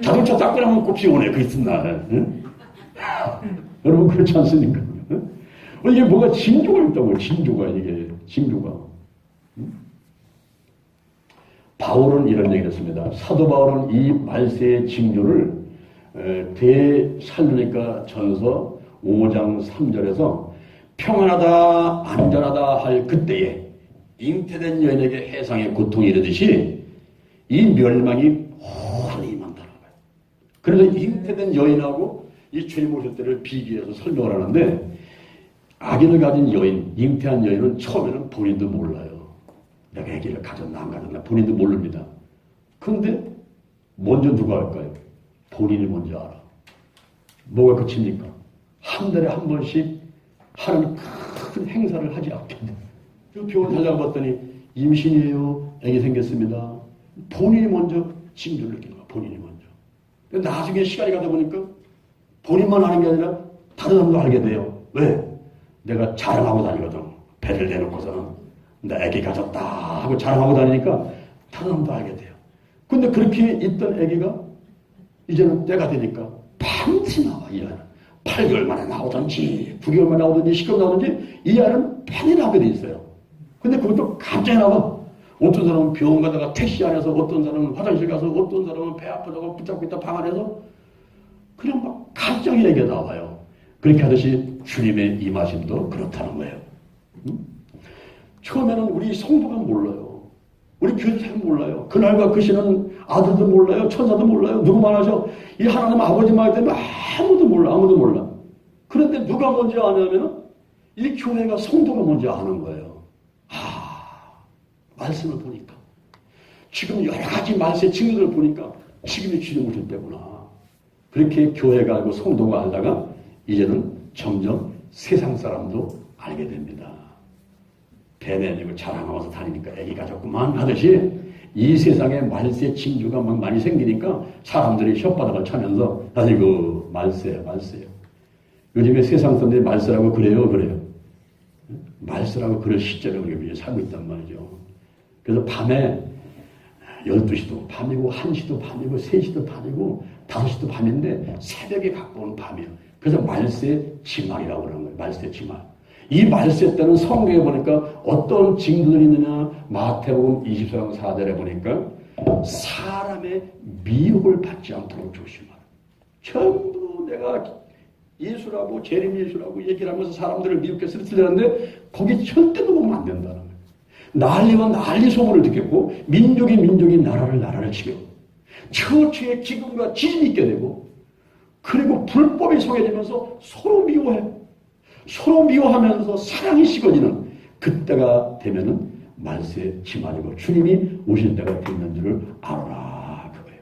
S1: 자동차 닦고 나면 꼭 비 오네. 그 있은 날. 응? 여러분 그렇지 않습니까? 응? 이게 뭐가 징조가 있다고요. 징조가 이게 징조가. 응? 바울은 이런 얘기를 했습니다. 사도 바울은 이 말세의 징조를 대살로니가 전서 5장 3절에서 평안하다 안전하다 할 그때에 잉태된 여인에게 해상의 고통이 이르듯이 이 멸망이 훤히 임한다는 거예요. 그래서 잉태된 여인하고 이 주님 오실 때를 비교해서 설명을 하는데 아기를 가진 여인, 잉태한 여인은 처음에는 본인도 몰라요. 내가 아기를 가졌나 안 가졌나 본인도 모릅니다. 그런데 먼저 누가 할까요? 본인이 먼저 알아. 뭐가 끝입니까? 한 달에 한 번씩 하는 큰 행사를 하지 않겠네. 그 병원 찾아봤더니 임신이에요. 아기 생겼습니다. 본인이 먼저 징조를 느끼는 거야. 본인이 먼저. 나중에 시간이 가다 보니까 본인만 아는 게 아니라 다른 사람도 알게 돼요. 왜? 내가 자랑하고 다니거든. 배를 내놓고서는 나 아기 가졌다 하고 자랑하고 다니니까 다른 사람도 알게 돼요. 근데 그렇게 있던 아기가 이제는 때가 되니까 반드시 나와. 이 아이는 8개월 만에 나오든지 9개월 만에 나오든지 10개월 나오든지 이 아이는 편히 나오게 돼 있어요. 근데 그것도 갑자기 나와. 어떤 사람은 병원 가다가 택시 안에서, 어떤 사람은 화장실 가서, 어떤 사람은 배 아프다고 붙잡고 있다 방 안에서 그냥 막 갑자기 얘기가 나와요. 그렇게 하듯이 주님의 임하심도 그렇다는 거예요. 처음에는 우리 성도가 몰라요. 우리 교회도 잘 몰라요. 그날과 그 시는 아들도 몰라요. 천사도 몰라요. 누구만 하셔. 이 하나님 아버지 말 때문에 아무도 몰라. 아무도 몰라. 그런데 누가 먼저 아냐면 이 교회가 성도가 먼저 아는 거예요. 말씀을 보니까 지금 여러 가지 말세 징조들을 보니까 지금이 주님 오실 때구나. 그렇게 교회가 알고 성도가 알다가 이제는 점점 세상 사람도 알게 됩니다. 배 내리고 자랑하면서 다니니까 애기 가졌구만 하듯이 이 세상에 말세 징조가 막 많이 생기니까 사람들이 혓바닥을 차면서 아이고 말세야 말세야. 요즘에 세상 사람들이 말세라고 그래요. 말세라고 그럴 시절에 우리가 살고 있단 말이죠. 그래서 밤에 12시도 밤이고 1시도 밤이고 3시도 밤이고 5시도 밤인데 새벽에 가까운 밤이에요. 그래서 말세 지말이라고 그러는 거예요. 말세 지말. 이 말세 때는 성경에 보니까 어떤 징조들이 있느냐 마태복음 24장 4절에 보니까 사람의 미혹을 받지 않도록 조심하라. 전부 내가 예수라고 재림 예수라고 얘기를 하면서 사람들을 미혹해 쓰러뜨리는데 거기 절대로 보면 안 된다는 거예요. 난리와 난리 소문을 듣겠고 민족이 나라를 치고 처처에 기근과 지진이 있게 되고 그리고 불법이 성해지면서 서로 미워해. 서로 미워하면서 사랑이 식어지는 그때가 되면은 말세 지마지고 주님이 오실 때가 되는 줄을 알아라 그거예요.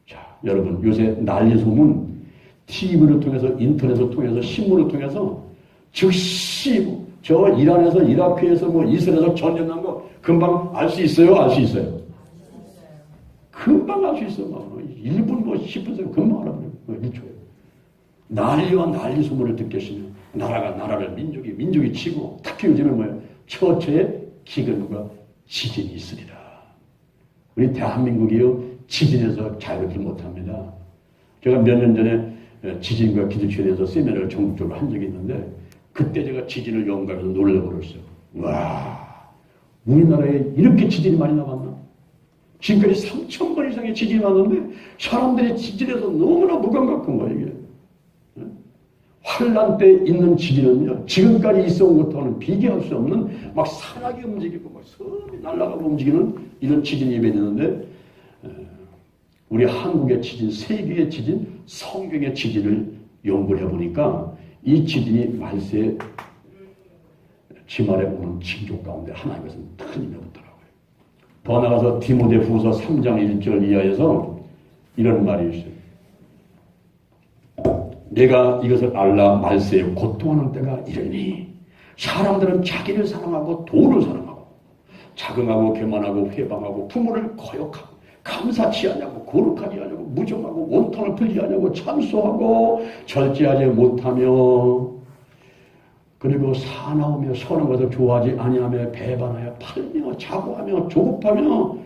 S1: 자, 여러분 요새 난리 소문 TV를 통해서 인터넷을 통해서 신문을 통해서 즉시 저 이란에서 이라크에서 뭐 이스라엘에서 전쟁 난 거 금방 알 수 있어요? 알 수 있어요? 금방 알 수 있어요. 1분 뭐 10분 사이 금방 알아버려요. 1초에. 난리와 난리 소문을 듣겠으면 나라가 나라를 민족이 치고 특히 요즘에 뭐예요? 처처에 기근과 지진이 있으리라. 우리 대한민국이요 지진에서 자유롭지 못합니다. 제가 몇 년 전에 지진과 기도처에 대해서 세미나를 전국적으로 한 적이 있는데 그때 제가 지진을 연구하면서 놀라버렸어요. 와, 우리나라에 이렇게 지진이 많이 나왔나? 지금까지 3,000번 이상의 지진이 났는데 사람들이 지진에서 너무나 무감각한 거예요. 이게. 환란 때 있는 지진은요 지금까지 있어온 것과는 비교할 수 없는 막 산악이 움직이고 막 섬이 날아가고 움직이는 이런 지진이 있는데 우리 한국의 지진, 세계의 지진, 성경의 지진을 연구를 해보니까 이 지진이 말세 지말에 오는 징조 가운데 하나님께서 큰 힘을 붙더라고요. 더 나가서 디모데후서 3장 1절 이하에서 이런 말이 있어요. 내가 이것을 알라 말세에 고통하는 때가 이르니 사람들은 자기를 사랑하고 돈을 사랑하고 자긍하고 교만하고 회방하고 부모를 거역하고 감사치 않냐고 거룩하지 않냐고 무정하고 원통을 풀지 않냐고 참소하고 절제하지 못하며 그리고 사나우며 선한 것을 좋아하지 아니하며 배반하여 팔며 자고하며 조급하며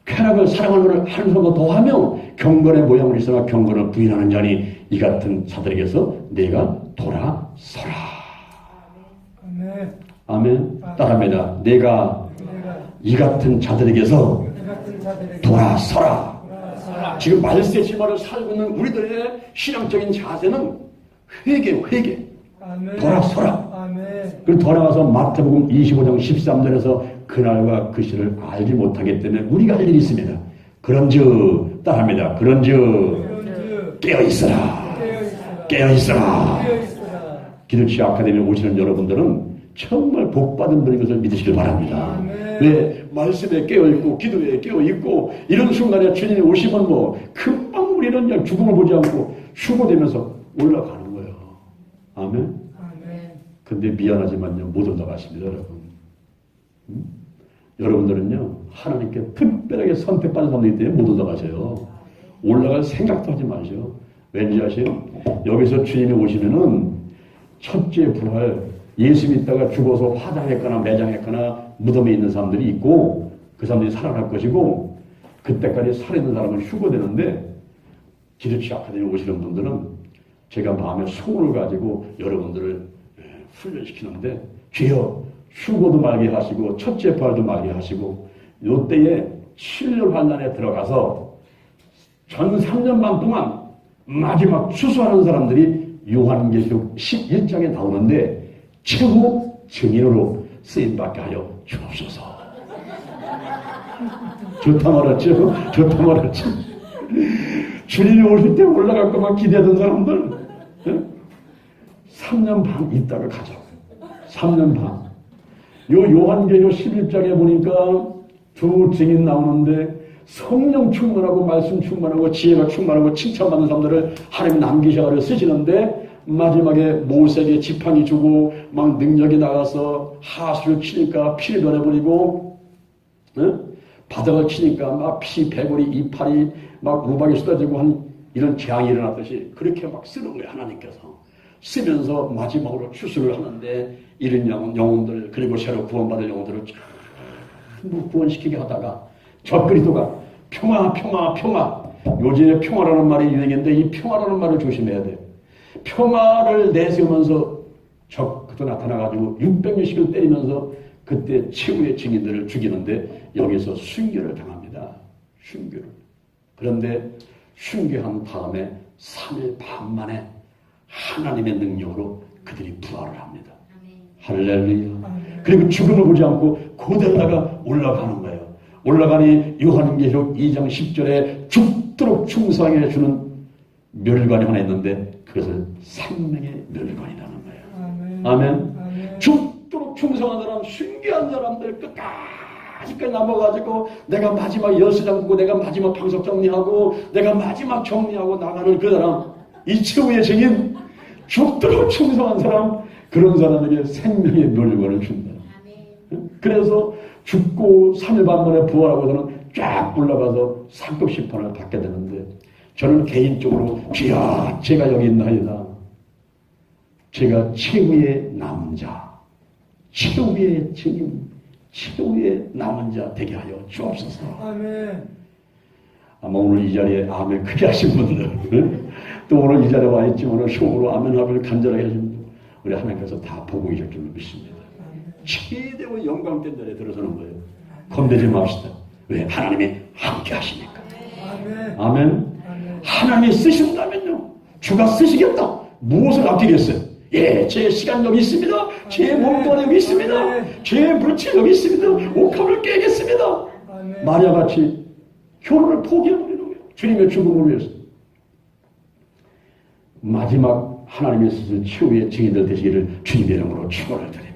S1: 쾌락을 사랑하는 것을 한 손도 더하며 경건의 모양을 있으나 경건을 부인하는 자니 이 같은 자들에게서 내가 돌아서라.
S3: 아멘.
S1: 아멘. 따라합니다. 내가 이 같은 자들에게서 돌아서라. 지금 말세 지마를 살고 있는 우리들의 신앙적인 자세는 회개.
S3: 아멘.
S1: 돌아서라.
S3: 아멘.
S1: 그리고 돌아가서 마태복음 25장 13절에서 그날과 그 시를 알지 못하기 때문에 우리가 할 일이 있습니다. 그런즉 따라합니다. 그런즉 깨어있어라. 깨어있어라. 기도치 아카데미에 오시는 여러분들은 정말 복받은 분인 것을 믿으시길 바랍니다.
S3: 아멘.
S1: 왜? 말씀에 깨어있고 기도에 깨어있고 이런 순간에 주님이 오시면 뭐 금방 우리는 그냥 죽음을 보지 않고 휴고되면서 올라가는 거예요. 아멘. 근데 미안하지만요 못 올라가십니다 여러분. 여러분들은요 하나님께 특별하게 선택받은 사람들이기 때문에 못 올라가세요. 올라갈 생각도 하지 마세요. 왠지 아세요? 여기서 주님이 오시면은 첫째 부활 예수 믿다가 죽어서 화장했거나 매장했거나 무덤에 있는 사람들이 있고 그 사람들이 살아날 것이고 그때까지 살아있는 사람은 휴거되는데 기도치 아카데미 오시는 분들은 제가 마음에 소원을 가지고 여러분들을 훈련시키는데 주여 휴거도 말게 하시고 첫째 부활도 말게 하시고 요때에 7년 환란에 들어가서 전 3년 반 동안 마지막 추수하는 사람들이 요한계시록 11장에 나오는데 최후 증인으로 쓰임받게 하여 주옵소서. 좋다 말았죠? 좋다 말았죠? 주님이 오실 때 올라갈 것만 기대하던 사람들 3년 반 있다가 가자고. 3년 반. 요한계시록 11장에 보니까 두 증인 나오는데 성령 충만하고 말씀 충만하고 지혜가 충만하고 칭찬받는 사람들을 하나님이 남기셔가지고 쓰시는데 마지막에 모세에게 지팡이 주고 막 능력이 나가서 하수를 치니까 피를 변해버리고 바닥을 치니까 막 피 배골이 이파리 막 우박이 쏟아지고 한 이런 재앙이 일어났듯이 그렇게 막 쓰는 거예요. 하나님께서 쓰면서 마지막으로 추수를 하는데 이런 영혼들 그리고 새로 구원받을 영혼들을 전부 구원시키게 하다가 저 그리스도가 평화. 요즘에 평화라는 말이 유행인데 이 평화라는 말을 조심해야 돼요. 평화를 내세우면서 적도 나타나가지고 600년씩을 때리면서 그때 최후의 증인들을 죽이는데 여기서 순교를 당합니다. 순교를. 그런데 순교한 다음에 3일 반 만에 하나님의 능력으로 그들이 부활을 합니다. 할렐루야. 그리고 죽음을 보지 않고 그대로다가 올라가는 거예요. 올라가니 요한계시록 2장 10절에 죽도록 충성해 주는 멸관이 하나 있는데 그것을 생명의 멸관이라는 거예요. 아멘. 죽도록 충성한 사람, 순교한 사람들 끝까지 남아가지고 내가 마지막 열쇠장 보고 내가 마지막 방석 정리하고 내가 마지막 정리하고 나가는 그 사람, 이 최후의 증인, 죽도록 충성한 사람, 그런 사람에게 생명의 멸관을 준다. 그래서 죽고 3일 반 만에 부활하고서는 쫙 올라가서 상급 심판을 받게 되는데 저는 개인적으로 주여 제가 여기 있나이다. 제가 최후의 남은 자, 최후의 증인, 최후의 남은 자 되게 하여 주옵소서.
S3: 아멘.
S1: 아마 오늘 이 자리에 아멘 크게 하신 분들 또 오늘 이 자리에 와 있지만 속으로 아멘하기를 간절하게 하신 분들 우리 하나님께서 다 보고 계실 줄 믿습니다. 최대의 영광된 자리에 들어서는 거예요. 겁내지 맙시다. 왜? 하나님이 함께 하시니까. 아멘. 하나님이 쓰신다면요. 주가 쓰시겠다. 무엇을 아끼겠어요? 예, 제 시간 여기 있습니다. 제 몸도 여기 있습니다. 제 물질 여기 있습니다. 옥합을 깨겠습니다. 마리아같이 결혼을 포기해버리는 거예요. 주님의 죽음을 위해서. 마지막 하나님의 쓰신 최후의 증인들 되시기를 주님의 이름으로 축원을 드립니다.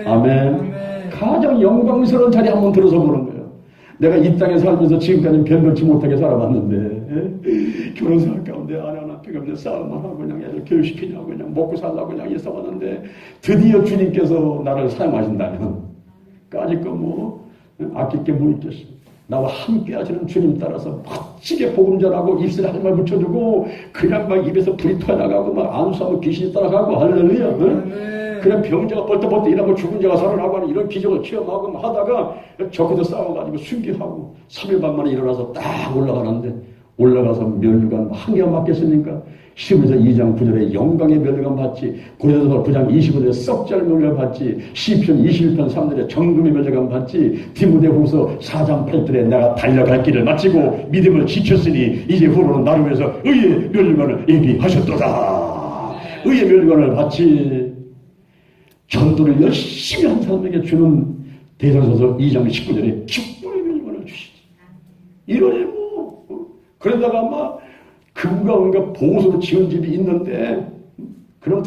S1: 아멘. 가장 영광스러운 자리에 한번 들어서 보는 거예요. 내가 이 땅에 살면서 지금까지 변변치 못하게 살아봤는데 결혼생활 가운데 아내 하나 펴없는 싸움만 하고 그냥 애들 교육시키냐고 그냥 먹고 살라고 그냥 있어봤는데 드디어 주님께서 나를 사용하신다면 까짓거 뭐 아낄 게 뭐 있겠어. 나와 함께 하시는 주님 따라서 멋지게 복음 전하고 입술에 할 말 붙여주고 그냥 막 입에서 불이 튀어나가고 막 안수하면 귀신이 따라가고 할렐루야. 그냥 병자가 벌떡벌떡 일하고 죽은 자가 살아나고 하는 이런 기적을 체험하고 막 하다가 적어도 싸워가지고 순교하고 3일 반 만에 일어나서 딱 올라가는데 올라가서 멸류관 한 개가 맞겠습니까? 시브에서 2장 9절에 영광의 멸류관 받지, 고린도서 9장 25절에 썩잘 멸류관 받지, 시편 21편 3절에 정금의 멸류관 받지, 디모데후서 4장 8절에 내가 달려갈 길을 마치고 믿음을 지켰으니 이제 후로는 나를 위해서 의의 멸류관을 예비하셨도다. 의의 멸류관을 받지. 전도를 열심히 한 사람에게 주는 대전서서 2장 19절에 축복의 멸류관을 주시지. 이러니 뭐 그러다가 막 금과 은과 보석으로 지은 집이 있는데 그런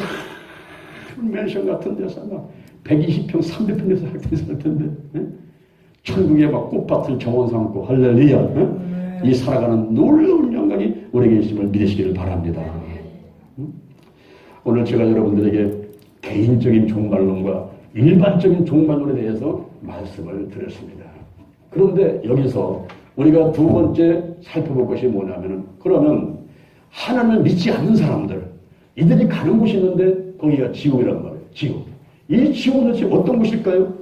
S1: 큰 맨션 같은 데서 막 120평 300평에서 살 텐데 천국에 막 꽃밭을 정원 삼고 할렐루야. 이 살아가는 놀라운 영광이 우리에게 있음을 믿으시기를 바랍니다. 오늘 제가 여러분들에게 개인적인 종말론과 일반적인 종말론에 대해서 말씀을 드렸습니다. 그런데 여기서 우리가 두 번째 살펴볼 것이 뭐냐면은 그러면 하나님을 믿지 않는 사람들 이들이 가는 곳이 있는데 거기가 지옥이란 말이에요. 지옥. 이 지옥은 도대체 어떤 곳일까요?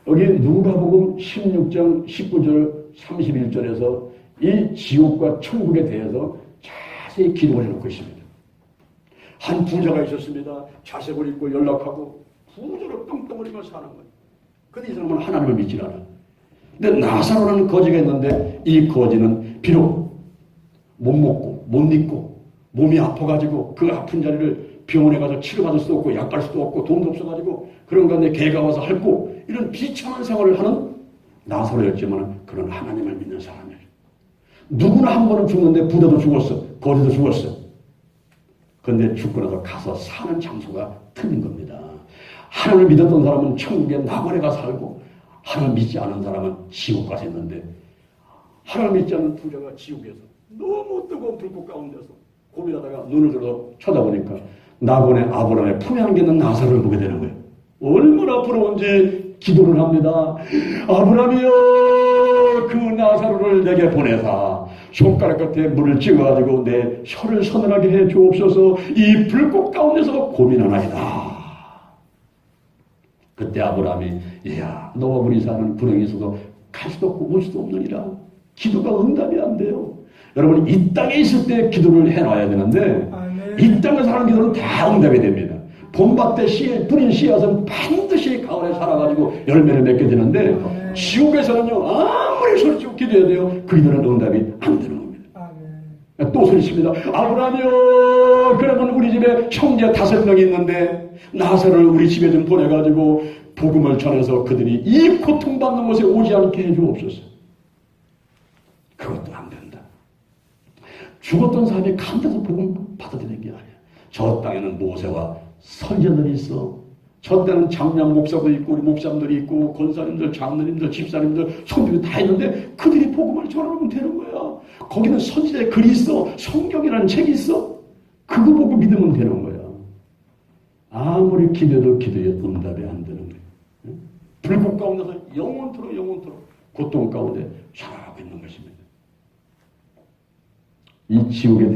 S1: 여기 누가복음 16장 19절 31절에서 이 지옥과 천국에 대해서 자세히 기록을 해놓고 있습니다. 한 부자가 있었습니다. 자색을 입고 연락하고 부자로 똥똥거리며 사는 거예요. 근데 이 사람은 하나님을 믿지 않아. 근데 나사로라는 거지가 있는데 이 거지는 비록 못 먹고 못 입고 몸이 아파가지고 그 아픈 자리를 병원에 가서 치료받을 수도 없고 약 갈 수도 없고 돈도 없어가지고 그런 가운데 개가 와서 핥고 이런 비참한 생활을 하는 나사로였지만 그런 하나님을 믿는 사람이에요. 누구나 한 번은 죽는데 부자도 죽었어. 거지도 죽었어. 그런데 죽고 나서 가서 사는 장소가 틀린 겁니다. 하나님을 믿었던 사람은 천국에 낙원에 가서 살고 하나님을 믿지 않은 사람은 지옥 가서 있는데 하나님을 믿지 않는 부자가 지옥에서 너무 뜨거운 불꽃 가운데서 고민하다가 눈을 들어 쳐다보니까 낙원의 아브라함의 품에 안기는 나사로를 보게 되는 거예요. 얼마나 부러운지 기도를 합니다. 아브라함이여 그 나사로를 내게 보내사 손가락 끝에 물을 찍어가지고 내 혀를 서늘하게 해 주옵소서. 이 불꽃 가운데서 고민하나이다. 그때 아브라함이 야 너와 우리 사는 불행이 있어서 갈 수도 없고 올 수도 없느니라. 기도가 응답이 안 돼요. 여러분 이 땅에 있을 때 기도를 해놔야 되는데 이 땅에서 하는 기도는 다 응답이 됩니다. 봄밭에 뿌린 씨앗은 반드시 가을에 살아가지고 열매를 맺게 되는데 지옥에서는요 아무리 정말 소리치고 기도해야 돼요. 그 기도는 응답이 안 되는 겁니다.
S3: 아멘.
S1: 또 소리칩니다. 아브라함이요, 그러면 우리 집에 형제 5명이 있는데 나사를 우리 집에 좀 보내가지고 복음을 전해서 그들이 이 고통받는 곳에 오지 않게 해주옵소서. 그것도 안 된다. 죽었던 사람이 간다서 복음 받아들이는 게 아니야. 저 땅에는 모세와 선지자들이 있어. 저 때는 장량 목사도 있고 우리 목사님들이 있고 권사님들, 장로님들, 집사님들, 성도들이 다 있는데 그들이 복음을 전하면 되는 거야. 거기는 선지자의 글이 있어. 성경이라는 책이 있어. 그거 보고 믿으면 되는 거야. 아무리 기도해도 기도에 응답이 안 되는 거야. 불꽃 가운데서 영원토록 고통 가운데 살아가고 있는 것입니다. 이 지옥에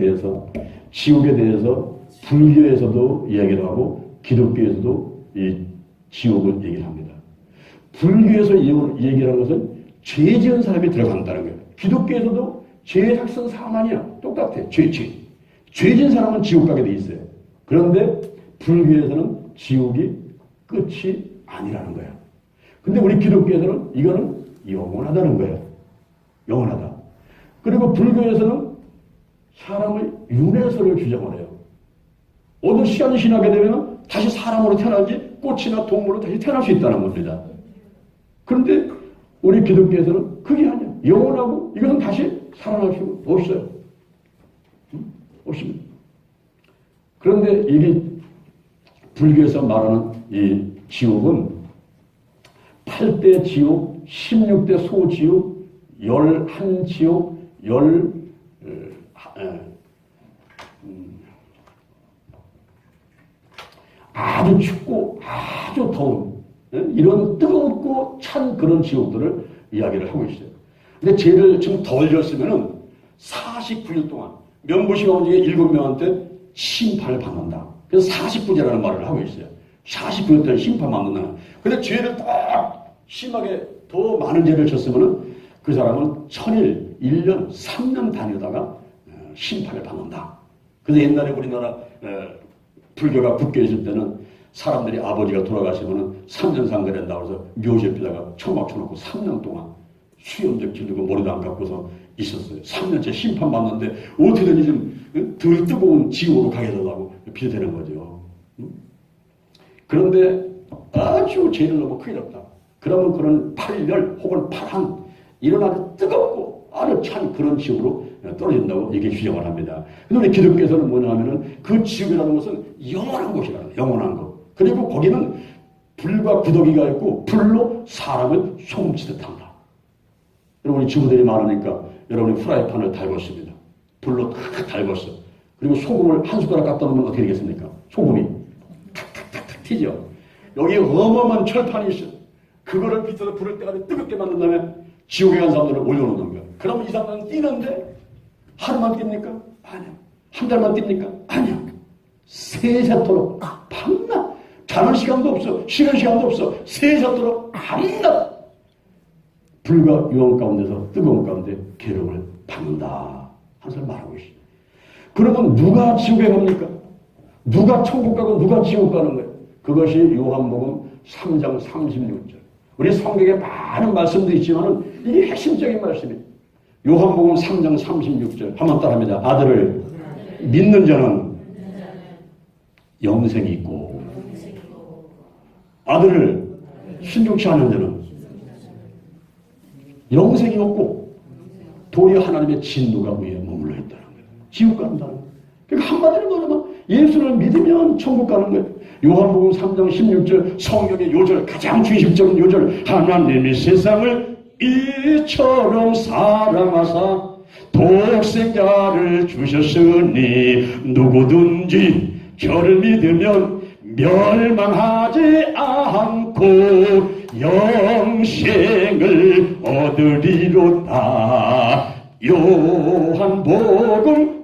S1: 대해서 불교에서도 이야기를 하고 기독교에서도 이 지옥을 얘기를 합니다. 불교에서 얘기를 하는 것은 죄 지은 사람이 들어간다는 거예요. 기독교에서도 죄 작성 사망이야. 똑같아. 죄 지은 사람은 지옥 가게 돼 있어요. 그런데 불교에서는 지옥이 끝이 아니라는 거야. 근데 우리 기독교에서는 이거는 영원하다는 거예요. 영원하다. 그리고 불교에서는 사람의 윤회설을 주장을 해요. 어느 시간이 지나게 되면 다시 사람으로 태어나지 꽃이나 동물로 다시 태어날 수 있다는 겁니다. 그런데 우리 기독교에서는 그게 아니야. 영원하고 이것은 다시 살아날 수 없어요. 없습니다. 그런데 이게 불교에서 말하는 이 지옥은 8대 지옥, 16대 소지옥, 11지옥, 아주 춥고 아주 더운 이런 뜨겁고 찬 그런 지옥들을 이야기를 하고 있어요. 근데 죄를 좀 덜 졌으면은 49일 동안 명부시 가운데 7명한테 심판을 받는다. 그래서 49제라는 말을 하고 있어요. 49일 동안 심판 받는다. 근데 죄를 딱 심하게 더 많은 죄를 졌으면은 그 사람은 1000일, 1년, 3년 다니다가 심판을 받는다. 그래서 옛날에 우리나라 불교가 국교에 있을 때는 사람들이 아버지가 돌아가시면은 3년 상가된다고 해서 묘지에다가 천막 쳐놓고 3년 동안 수염도 길르고 머리도 안 감고서 있었어요. 3년째 심판받는데 어떻게든지 좀 덜 뜨거운 지옥으로 가게 되려고 비대되는 거죠. 그런데 아주 죄를 너무 크게 졌다. 그러면 그런 8열 혹은 8한 이런 아주 뜨겁고 아주 찬 그런 지옥으로 떨어진다고 이렇게 규정을 합니다. 근데 우리 기독교에서는 뭐냐 하면은 그 지옥이라는 것은 영원한 곳이라는 거예요. 영원한 곳. 그리고 거기는 불과 구더기가 있고 불로 사람을 소금치듯 한다. 여러분이 주부들이 많으니까 여러분이 프라이팬을 달궜습니다. 불로 탁탁 달궜어. 그리고 소금을 한 숟가락 갖다 놓으면 어떻게 되겠습니까? 소금이 탁탁탁탁 튀죠. 여기 어마어마한 철판이 있어요. 그거를 밑에서 불을 때까지 뜨겁게 만든 다음에 지옥에 간 사람들을 올려놓는 거예요. 그러면 이 사람들은 뛰는데 하루만 뜁니까? 아니요. 한 달만 뜁니까? 아니요. 새새토록 밤낮 자는 시간도 없어. 쉬는 시간도 없어. 새새토록 밤낮 불과 유황 가운데서 뜨거운 가운데 괴로움을 받는다. 항상 말하고 있어요. 그러면 누가 지옥에 갑니까? 누가 천국 가고 누가 지옥 가는 거예요? 그것이 요한복음 3장 36절. 우리 성경에 많은 말씀도 있지만 이게 핵심적인 말씀이에요. 요한복음 3장 36절 한번 따라합니다. 아들을 믿는 자는 영생이 있고 아들을 순종치 않는 자는 영생이 없고 도리어 하나님의 진노가 위에 머물러 있다는 거예요. 지옥 간다는 거예요. 그러니까 한마디로 말하면 예수를 믿으면 천국 가는 거예요. 요한복음 3장 16절 성경의 요절 가장 중심적인 요절 하나님이 세상을 이처럼 사랑하사 독생자를 주셨으니 누구든지 저를 믿으면 멸망하지 않고 영생을 얻으리로다. 요한복음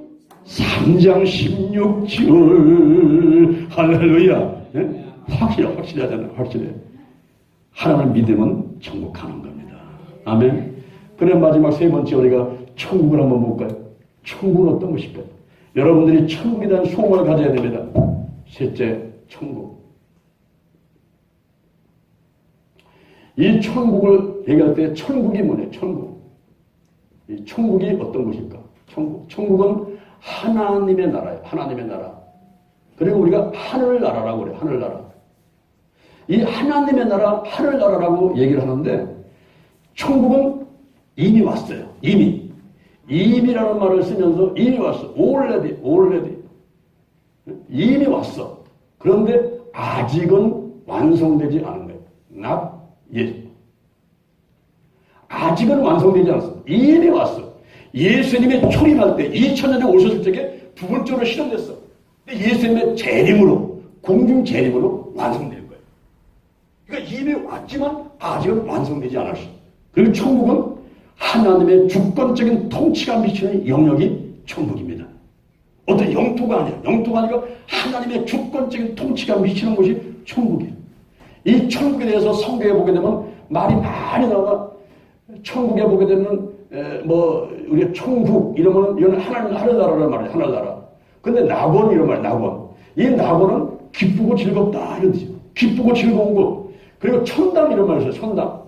S1: 3장 16절 할렐루야. 네? 확실하잖아요. 확실해. 하나님을 믿으면 천국 가는 겁니다. 아멘. 그래 마지막 세 번째 우리가 천국을 한번 볼까요? 천국은 어떤 것일까요? 여러분들이 천국에 대한 소망을 가져야 됩니다. 셋째, 천국. 이 천국을 얘기할 때 천국이 뭐냐? 천국. 이 천국이 어떤 것일까? 천국은 하나님의 나라예요. 하나님의 나라. 그리고 우리가 하늘나라라고 그래요. 하늘나라. 이 하나님의 나라, 하늘나라라고 얘기를 하는데 천국은 이미 왔어요. 이미라는 말을 쓰면서 이미 왔어. already. 이미 왔어. 그런데 아직은 완성되지 않은 거예요. not yet. 아직은 완성되지 않았어. 이미 왔어. 예수님이 초림할 때 2000년 전에 오셨을 적에 부분적으로 실현됐어. 근데 예수님의 재림으로, 공중 재림으로 완성될 거예요. 그러니까 이미 왔지만 아직은 완성되지 않았어. 그리고 천국은 하나님의 주권적인 통치가 미치는 영역이 천국입니다. 어떤 영토가 아니라, 영토가 아니라 하나님의 주권적인 통치가 미치는 곳이 천국이에요. 이 천국에 대해서 성경에 보게 되면 말이 많이 나와. 천국에 보게 되면 우리가 천국 이러면 이건 하늘나라란 말이에요. 하늘나라. 근데 낙원 이런 말이에요. 낙원. 이 낙원은 기쁘고 즐겁다 이런 뜻이에요. 기쁘고 즐거운 곳. 그리고 천당 이런 말이 있어요.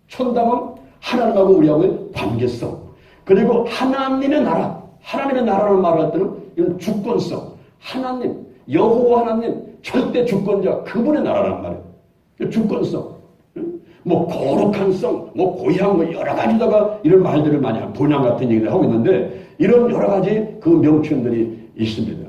S1: 천당은 하나님하고 우리하고의 관계성. 그리고 하나님의 나라. 하나님의 나라는 말을 할 때는 이건 주권성. 하나님, 여호와 하나님, 절대 주권자, 그분의 나라란 말이에요. 주권성. 거룩한 성, 고향, 여러 가지다가 이런 말들을 많이 하고, 본향 같은 얘기를 하고 있는데, 이런 여러 가지 그 명칭들이 있습니다.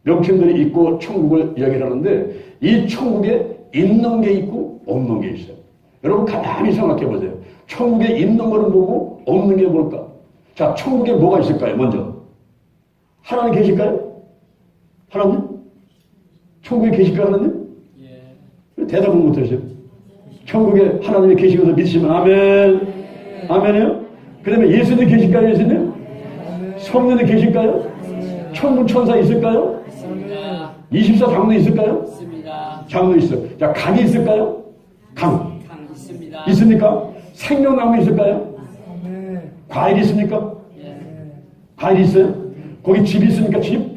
S1: 명칭들이 있고 천국을 이야기를 하는데, 이 천국에 있는 게 있고, 없는 게 있어요. 여러분, 가만히 생각해 보세요. 천국에 있는 거는 뭐고, 없는 게 뭘까? 자, 천국에 뭐가 있을까요, 먼저? 하나님 계실까요? 하나님? 천국에 계실까요, 하나님? 예. 대답을 못 하세요. 천국에 하나님이 계시고서 믿으시면 아멘. 아멘이요? 그 다음에 예수님 계실까요, 예수님? 성령님 계실까요? 천군 천사 있을까요? 24 장로 있을까요? 장로 있어요. 자, 강이 있을까요? 강 있습니다. 있습니까? 생명나무 있을까요? 과일 있습니까? 과일 있어요? 거기 집 있습니까? 집?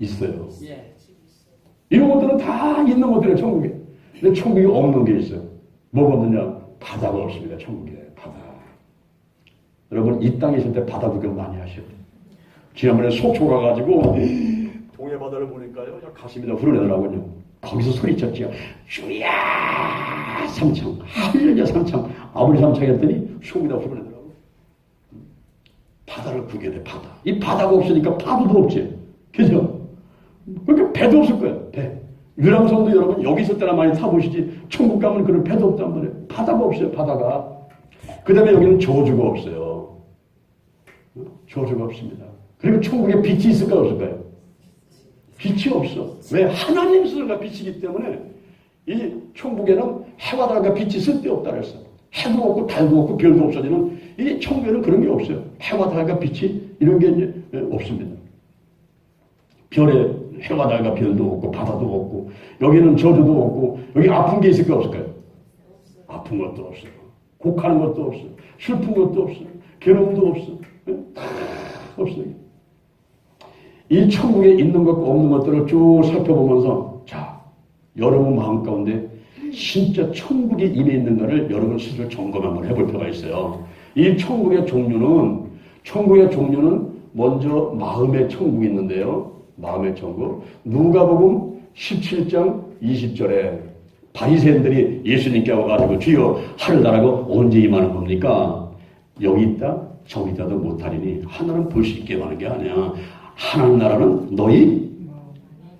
S1: 있어요. 이런 것들은 다 있는 것들이에요, 천국에. 근데 천국에 없는 게 있어요. 뭐가 없느냐? 바다가 없습니다, 천국에. 바다. 여러분, 이 땅에 있을 때 바다 구경 많이 하셔야 돼요. 지난번에 속초 가가지고 동해 바다를 보니까요, 가슴이 다 후련하더라고요. 거기서 소리쳤지요. 주야 삼창, 할렐루야 삼창, 아버지 삼창 했더니 속이 다 후련하더라고요. 바다를 구경해, 바다. 이 바다가 없으니까 파도도 없지. 그죠? 그러니까 배도 없을 거예요, 배. 유람선도 여러분 여기 있을 때나 많이 타보시지, 천국 가면 그런 배도 없단 말이에요. 바다가 없어요, 바다가. 그 다음에 여기는 저주가 없어요. 저주가 없습니다. 그리고 천국에 빛이 있을까요, 없을까요? 빛이 없어. 왜? 하나님 스스로가 빛이기 때문에 이 천국에는 해와 달과 빛이 쓸데없다 그랬어. 해도 없고 달도 없고 별도 없어지는 이 천국에는 그런 게 없어요. 해와 달과 빛이 이런 게 이제 없습니다. 별에 해와 달과 별도 없고 바다도 없고 여기는 저주도 없고 여기 아픈 게 있을까요, 없을까요? 아픈 것도 없어요. 곡하는 것도 없어요. 슬픈 것도 없어요. 괴로움도 없어요. 다 없어요. 이 천국에 있는 것과 없는 것들을 쭉 살펴보면서 자, 여러분 마음 가운데 진짜 천국에 임해 있는가를 여러분 스스로 점검 한번 해볼 필요가 있어요. 이 천국의 종류는 먼저 마음의 천국이 있는데요. 마음의 천국. 누가복음 17장 20절에 바리새인들이 예수님께 와가지고 주여 하늘나라가 언제 임하는 겁니까? 여기 있다 저기 있다도 못하리니 하늘은 볼 수 있게 하는 게 아니야. 하늘나라는 너희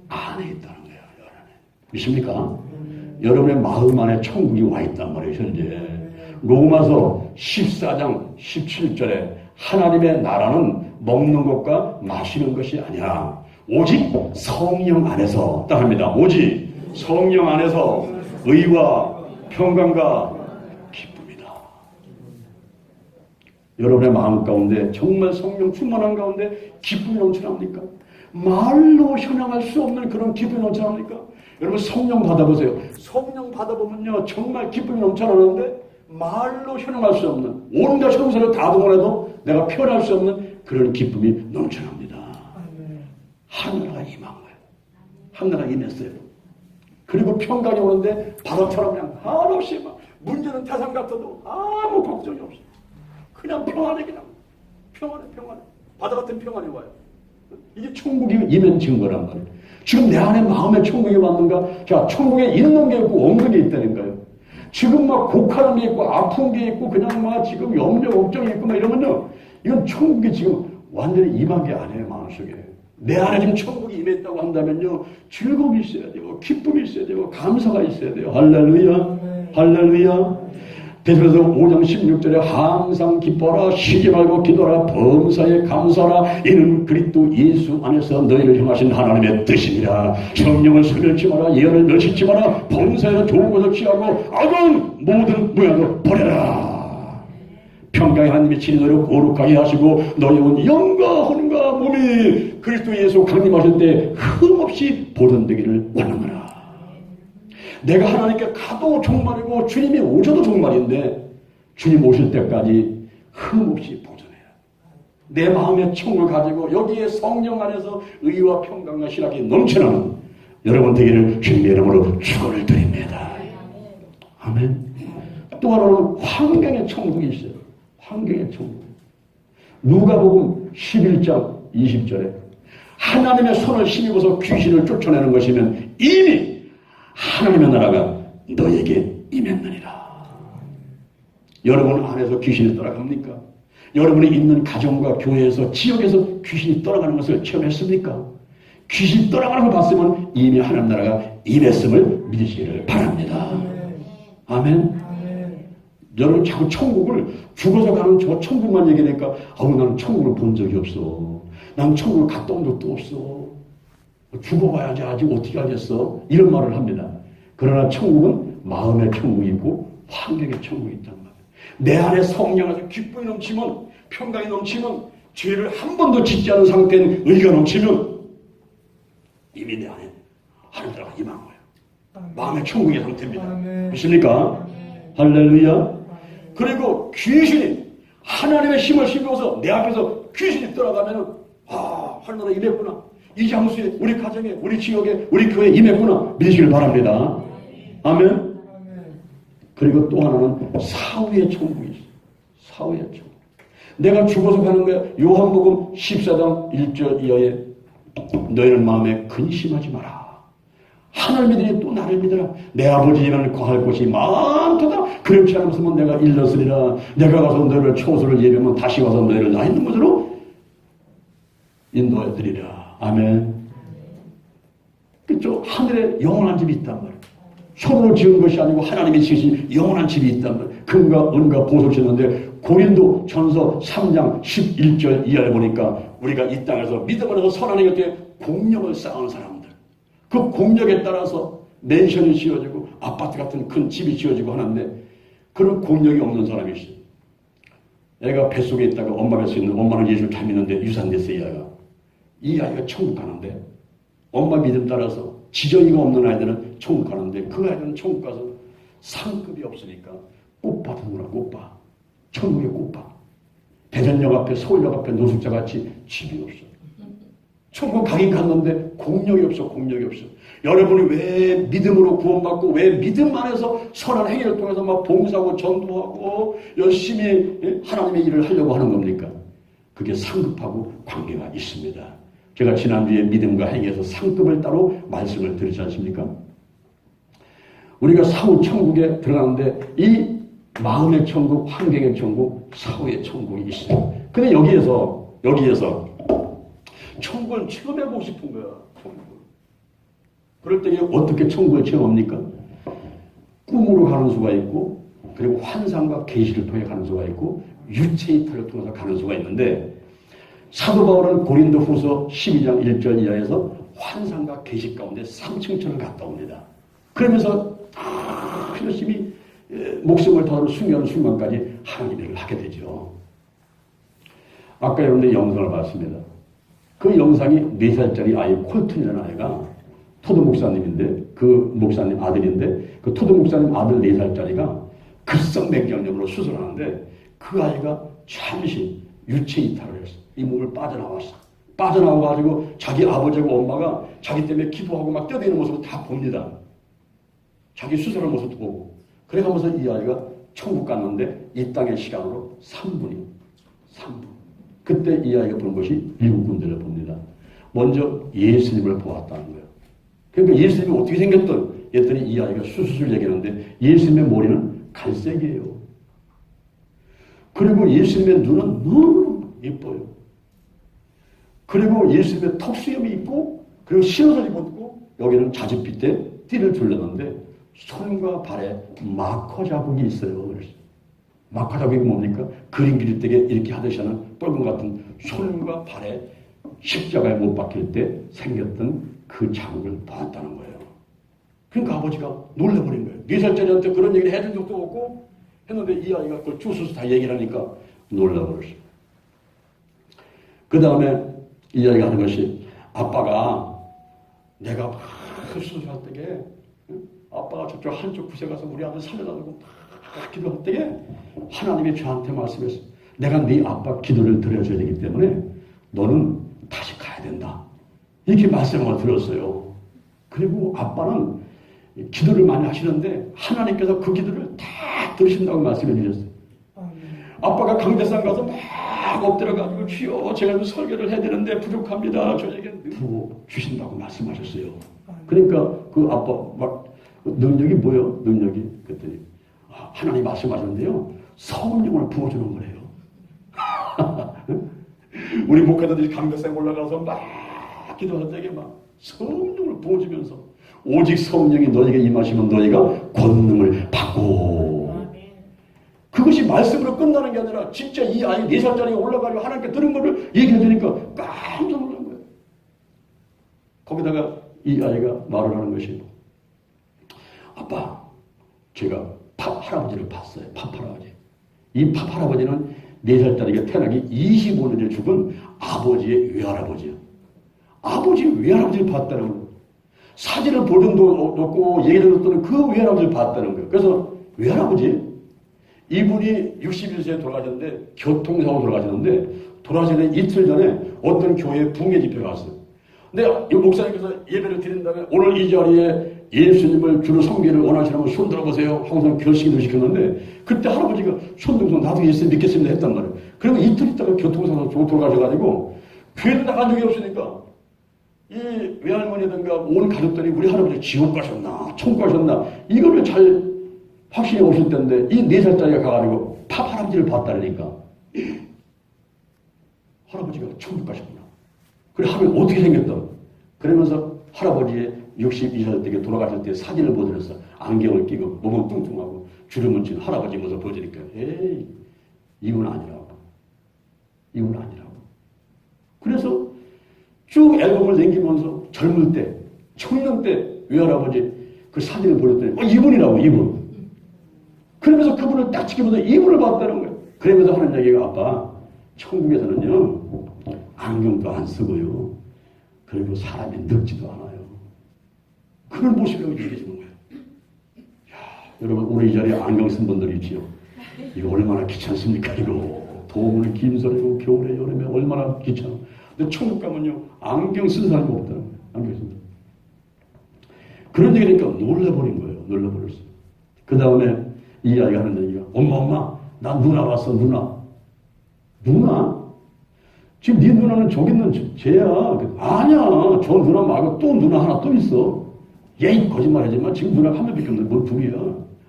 S1: 안에 있다는 거예요. 믿습니까? 여러분의 마음 안에 천국이 와 있단 말이에요. 현재 로마서 14장 17절에 하나님의 나라는 먹는 것과 마시는 것이 아니라 오직 성령 안에서 딱 합니다. 오직 성령 안에서 의와 평강과 기쁨이다. 여러분의 마음 가운데 정말 성령 충만한 가운데 기쁨이 넘쳐납니까? 말로 현황할 수 없는 그런 기쁨이 넘쳐납니까? 여러분 성령 받아보세요. 성령 받아보면요 정말 기쁨이 넘쳐나는데 말로 현황할 수 없는 온갖 형사를 다 동원해도 내가 표현할 수 없는 그런 기쁨이 넘쳐납니다. 하늘나라가 임한 거예요. 하늘나라가 임했어요. 그리고 평강이 오는데 바람처럼 그냥 한없이 막 문제는 태산 같아도 아무 걱정이 없어요. 그냥 평안해, 그냥. 평안해. 바다 같은 평안이 와요. 이게 천국이 임한 증거란 말이에요. 지금 내 안에 마음의 천국이 왔는가? 자, 천국에 있는 게 있고 없는 게 있다니까요. 지금 막 곡하는 게 있고 아픈 게 있고 그냥 막 지금 염려 걱정이 있고 막 이러면요. 이건 천국이 지금 완전히 임한 게 아니에요, 마음속에. 내 안에 지금 천국이 임했다고 한다면요. 즐거움이 있어야 되고 기쁨이 있어야 되고 감사가 있어야 돼요. 할렐루야. 할렐루야. 베드로서 5장 16절에 항상 기뻐라 쉬지 말고 기도하라 범사에 감사하라 이는 그리스도 예수 안에서 너희를 향하신 하나님의 뜻이니라. 성령을 소멸치 마라 예언을 멸치지 마라 범사에서 좋은 것을 취하고 악은 모든 무양을 버려라. 평강의 하나님이 친히 너희를 거룩하게 하시고 너희 온 영과 혼과 몸이 그리스도 예수 강림하실 때 흠없이 보존되기를 원하노라. 내가 하나님께 가도 종말이고 주님이 오셔도 종말인데 주님 오실 때까지 흠없이 보존해야 내 마음의 청을 가지고 여기에 성령 안에서 의와 평강과 실학이 넘치는 여러분 되기를 주님의 이름으로 축원을 드립니다. 아멘. 또 하나는 환경의 천국이 있어요. 환경의 천국. 누가복음 11장 20절에 하나님의 손을 힘입어서 귀신을 쫓아내는 것이면 이미 하나님의 나라가 너에게 임했느니라. 여러분 안에서 귀신이 떠나갑니까? 여러분이 있는 가정과 교회에서 지역에서 귀신이 떠나가는 것을 체험했습니까? 귀신이 떠나가는 걸 봤으면 이미 하나님 나라가 임했음을 믿으시기를 바랍니다. 아멘. 여러분 자꾸 천국을 죽어서 가는 저 천국만 얘기하니까 나는 천국을 본 적이 없어. 난 천국을 갔다 온 적도 없어. 죽어봐야지 아직 어떻게 하겠어? 이런 말을 합니다. 그러나 천국은 마음의 천국이 있고 환경의 천국이 있단 말이에요. 내 안에 성령 안에서 기쁨이 넘치면 평강이 넘치면 죄를 한 번도 짓지 않은 상태인 의가 넘치면 이미 내 안에 하나님 나라가 임한 거예요. 마음의 천국의 상태입니다. 믿습니까? 할렐루야. 그리고 귀신이 하나님의 힘을 힘입어서 내 앞에서 귀신이 떠나가면은 하나님 임했구나. 이 장소에 우리 가정에 우리 지역에 우리 교회에 임했구나 믿으시길 바랍니다. 아멘. 그리고 또 하나는 사후의 천국이 있어요. 사후의 천국. 내가 죽어서 가는 거야. 요한복음 14장 1절 이하에 너희는 마음에 근심하지 마라. 하나를 믿으니 또 나를 믿으라. 내 아버지 집에는 거할 곳이 많도다. 그렇지 않으면 내가 일렀으리라. 내가 가서 너희를 초소를 예비하면 다시 와서 너희를 나 있는 곳으로 인도해드리라. 아멘. 그쪽 하늘에 영원한 집이 있단 말이에요. 손으로 지은 것이 아니고 하나님이 지으신 영원한 집이 있단 말이에요. 금과 은과 보석을 지었는데 고린도 전서 3장 11절 이하에 보니까 우리가 이 땅에서 믿음을 해서 선한 일 때 공력을 쌓은 사람들, 그 공력에 따라서 맨션이 지어지고 아파트 같은 큰 집이 지어지고 하는데 그런 공력이 없는 사람이 있어요. 애가 뱃속에 있다가 엄마 뱃속에 있는 엄마는 예수를 잘 믿는데 유산됐어요. 이 아이가 천국 가는데 엄마 믿음 따라서 지정이가 없는 아이들은 천국 가는데 그 아이들은 천국 가서 상급이 없으니까 꽃밭 하는구나. 꽃밭. 천국의 꽃밭. 대전역 앞에 서울역 앞에 노숙자같이 집이 없어. 천국 가긴 갔는데 공력이 없어. 공력이 없어. 여러분이 왜 믿음으로 구원받고 왜 믿음 안에서 선한 행위를 통해서 막 봉사하고 전도하고 열심히 하나님의 일을 하려고 하는 겁니까? 그게 상급하고 관계가 있습니다. 제가 지난주에 믿음과 행위에서 상급을 따로 말씀을 드리지 않습니까? 우리가 사후 천국에 들어가는데 이 마음의 천국, 환경의 천국, 사후의 천국이 있어요. 근데 여기에서 천국을 체험해보고 싶은 거야. 천국을. 그럴 때 어떻게 천국을 체험합니까? 꿈으로 가는 수가 있고 그리고 환상과 계시를 통해 가는 수가 있고 유체이탈을 통해서 가는 수가 있는데 사도 바울은 고린도 후서 12장 1절 이하에서 환상과 계시 가운데 3층천을 갔다 옵니다. 그러면서 열심히 목숨을 다하는 순간 순간까지 하나님의 일을 하게 되죠. 아까 여러분들 영상을 봤습니다. 그 영상이 4살짜리 아이 콜튼이라는 아이가 토드 목사님인데 그 목사님 아들인데 그 토드 목사님 아들 4살짜리가 급성맥경염으로 수술하는데 그 아이가 잠시 유체 이탈을 했어. 이 몸을 빠져나왔어. 빠져나와가지고 자기 아버지하고 엄마가 자기 때문에 기도하고 막 뛰어다니는 모습을 다 봅니다. 자기 수술하는 모습도 보고. 그래 가면서 이 아이가 천국 갔는데 이 땅의 시간으로 3분이요. 3분. 그때 이 아이가 본 것이 7군데를 봅니다. 먼저 예수님을 보았다는 거예요. 그러니까 예수님이 어떻게 생겼던 했더니 이 아이가 수수술 얘기하는데 예수님의 머리는 갈색이에요. 그리고 예수님의 눈은 너무 예뻐요. 그리고 예수님의 턱수염이 있고 그리고 시옷을 입었고 여기는 자줏빛 때 띠를 둘렀는데 손과 발에 마커 자국이 있어요. 그래서 마커 자국이 뭡니까? 그림 그릴 때 이렇게 하듯이 하는 뻘건 같은 손과 발에 십자가에 못 박힐 때 생겼던 그 자국을 보았다는 거예요. 그러니까 아버지가 놀라버린 거예요. 4살짜리한테 그런 얘기를 해준 적도 없고 했는데 이 아이가 그걸 주워서 다 얘기를 하니까 놀라버렸어요. 그 다음에 이 아이가 하는 것이 아빠가 내가 막 수술할 때에 아빠가 저쪽 한쪽 구석에 가서 우리 아들 살려달라고 막 기도할 때에 하나님이 저한테 말씀했어요. 내가 네 아빠 기도를 드려줘야 되기 때문에 너는 다시 가야 된다. 이렇게 말씀을 들었어요. 그리고 아빠는 기도를 많이 하시는데 하나님께서 그 기도를 다 들으신다고 말씀해 주셨어요. 아빠가 강대상 가서 막 엎드려가지고 주여 제가 설교를 해야 되는데 부족합니다. 저에게 부어 주신다고 말씀하셨어요. 그러니까 그 아빠 막 능력이 뭐예요? 능력이 그랬더니 하나님 말씀하셨는데요. 성령을 부어주는 거래요. 우리 목회자들이 강대상 올라가서 막 기도할 때에 막 성령을 부어주면서 오직 성령이 너희에게 임하시면 너희가 권능을 받고 그것이 말씀으로 끝나는 게 아니라 진짜 이 아이 4살짜리가 올라가지고 하나님께 들은 거를 얘기해 주니까 깜짝 놀란 거예요. 거기다가 이 아이가 말을 하는 것이 아빠 제가 팝할아버지를 봤어요. 팝할아버지. 이 팝할아버지는 4살짜리가 태어나기 25년에 죽은 아버지의 외할아버지예요. 아버지의 외할아버지를 봤다는 거예요. 사진을 볼 정도 없고 얘기를 듣더니 그 외할아버지를 봤다는 거예요. 그래서 외할아버지 이분이 61세에 돌아가셨는데 교통사고 돌아가셨는데 돌아가시는 이틀 전에 어떤 교회 붕괴 집회에 갔어요. 근데 이 목사님께서 예배를 드린 다음에 오늘 이 자리에 예수님을 주로 섬기를 원하시는 분 손 들어보세요 하고서 결식을 시켰는데 그때 할아버지가 손 들어서 나도 예수님 믿겠습니다 했단 말이에요. 그리고 이틀 있다가 교통사고 돌아가셔가지고 교회를 나간 적이 없으니까 이 외할머니든가 온 가족들이 우리 할아버지 지옥 가셨나 천국 가셨나 이거를 잘 확신이 없을 텐데 이 4살짜리가 가가지고 팝 할아버지를 봤다니까 할아버지가 천국 가셨구나. 그래 하면 어떻게 생겼다. 그러면서 할아버지의 62살 때 돌아가실 때 사진을 보여드렸어. 안경을 끼고 몸은 뚱뚱하고 주름은 진 할아버지 모습 보여주니까 에이 이건 아니라고. 이건 아니라고. 그래서 쭉 앨범을 남기면서 젊을 때 청년 때 외할아버지 그 사진을 보여줬더니 이분이라고 이분. 그러면서 그분을 딱 지켜보다 이분을 봤다는 거예요. 그러면서 하는 얘기가 아빠 천국에서는요 안경도 안 쓰고요 그리고 사람이 늙지도 않아요. 그걸 보시려고 얘기해 주는 거예요. 야, 여러분 오늘 이 자리에 안경 쓴 분들이 있지요. 이거 얼마나 귀찮습니까 이거. 더우면 김설이고 겨울에 여름에 얼마나 귀찮아. 근데 천국 가면요 안경 쓴 사람이 없다는 거예요. 안경 쓴 사람. 그런 얘기니까 놀라버린 거예요. 놀라버렸어요. 그 다음에 이 아이가 하는 얘기가 엄마 나 누나 왔어 누나. 지금 네 누나는 저기 있는 쟤야. 아니야 저 누나 말고 또 누나 하나 또 있어. 얘 거짓말하지만 지금 누나가 한 명밖에 없는데 뭘 둘이야.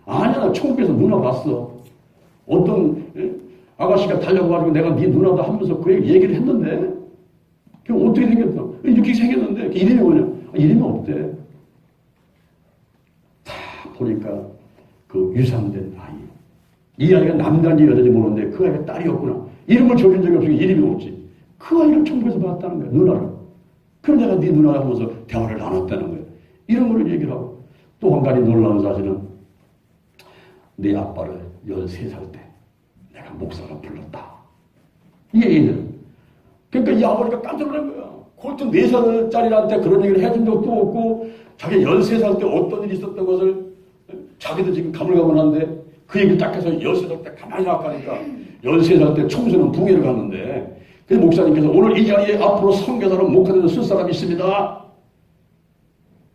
S1: 아니야 나 천국에서 누나 봤어. 어떤 아가씨가 달려가지고 내가 네 누나다 하면서 그 얘기를 했는데 그게 어떻게 생겼어. 이렇게 생겼는데 이름이 뭐냐. 이름이 없대. 다 보니까 그 유산된 아이. 이 아이가 남자인지 여자인지 모르는데 그 아이가 딸이었구나. 이름을 적은 적이 없으니까 이름이 없지. 그 아이를 천국에서 봤다는 거야. 누나를. 그럼 내가 네 누나를 하면서 대화를 나눴다는 거야. 이런 걸 얘기를 하고 또 한 가지 놀라운 사실은 내 아빠를 13살 때 내가 목사로 불렀다. 이 얘기는. 그러니까 이 아버지가 깜짝 놀란 거야. 골든 4살짜리한테 그런 얘기를 해준 적도 없고 자기 13살 때 어떤 일이 있었던 것을 자기도 지금 가물가물한데 그 얘기를 딱 해서 13살 때 가만히 생각하니까 13살 때 청소년 붕괴를 갔는데 그 목사님께서 오늘 이 자리에 앞으로 선교사로 목회자로 쓸 사람이 있습니다.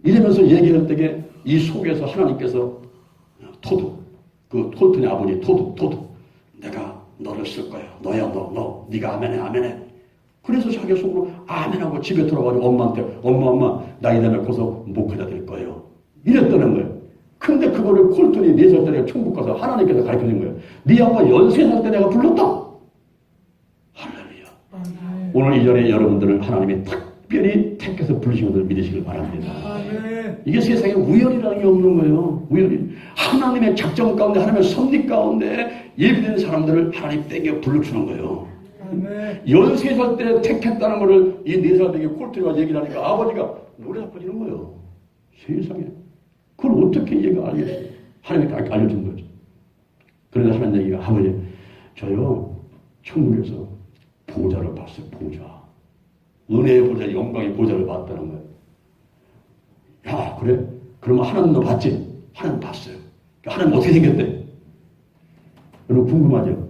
S1: 이러면서 얘기할 때에 이 속에서 하나님께서 토도 그 콜튼의 아버지 도둑. 내가 너를 쓸 거야. 너야 너. 네가 아멘해 아멘해. 그래서 자기 속으로 아멘하고 집에 돌아가지고 엄마한테 엄마 나 이다음에 고소 목회자 될 거예요. 이랬다는 거예요. 근데 그거를 콜튼이 4살 때 내가 천국 가서 하나님께서 가르쳐준 거예요. 네 아빠 13살 때 내가 불렀다. 할렐루야. 오늘 이 자리에 여러분들을 하나님이 특별히 택해서 부르신 것을 믿으시길 바랍니다. 이게 세상에 우연이라는 게 없는 거예요. 우연이. 하나님의 작정 가운데 하나님의 섭리 가운데 예비된 사람들을 하나님 땡겨 불러주는 거예요. 13살 때 택했다는 것을 이 4살 되게 콜트리가 얘기를 하니까 아버지가 노래 자빠지는 거예요. 세상에. 그걸 어떻게 얘가 알겠어요? 하나님께 알려준 거죠. 그러다 하는 얘기가 아버지 저요 천국에서 보좌를 봤어요. 보좌. 은혜의 보좌, 영광의 보좌를 봤다는 거예요. 야 그래? 그러면 하나님도 봤지? 하나님 봤어요. 하나님 어떻게 생겼대? 여러분 궁금하죠?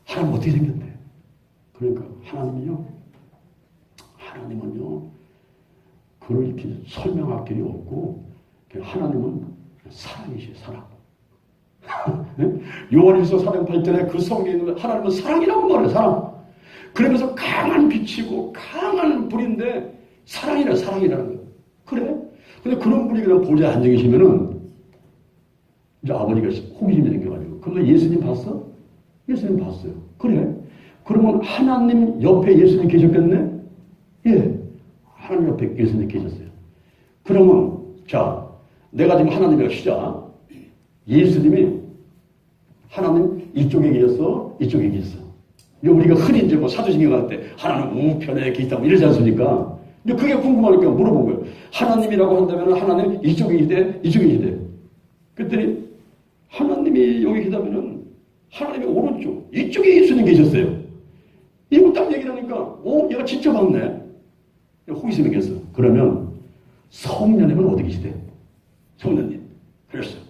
S1: 하나님 어떻게 생겼대? 그러니까 하나님은요 그걸 이렇게 설명할 길이 없고 하나님은 사랑이시죠. 사랑. 요한일서 4장 8절에 그 성경에 있는 하나님은 사랑이라고 말해요. 사랑. 그러면서 강한 빛이고 강한 불인데 사랑이라는 거예요. 그래? 근데 그런 분이 그냥 보좌에 앉아 계시면은 이제 아버지가 호기심이 생겨가지고 그러면 예수님 봤어? 예수님 봤어요. 그래? 그러면 하나님 옆에 예수님 계셨겠네? 예. 하나님 옆에 예수님 계셨어요. 그러면 자 내가 지금 하나님이라고 시작. 예수님이 하나님 이쪽에 계셨어? 이쪽에 계셨어. 우리가 흔히 이제 뭐 사도신경 할 때 하나님 우편에 계시다고 이러지 않습니까? 근데 그게 궁금하니까 물어본 거예요. 하나님이라고 한다면 하나님 이쪽에 계시대? 이쪽에 계시대? 그랬더니 하나님이 여기 계시다면은 하나님이 오른쪽 이쪽에 예수님 계셨어요. 이거 딱 얘기를 하니까 얘가 진짜 맞네. 호기심이 생겼어. 그러면 성령님은 어디 계시대? 성령님. 그랬어요.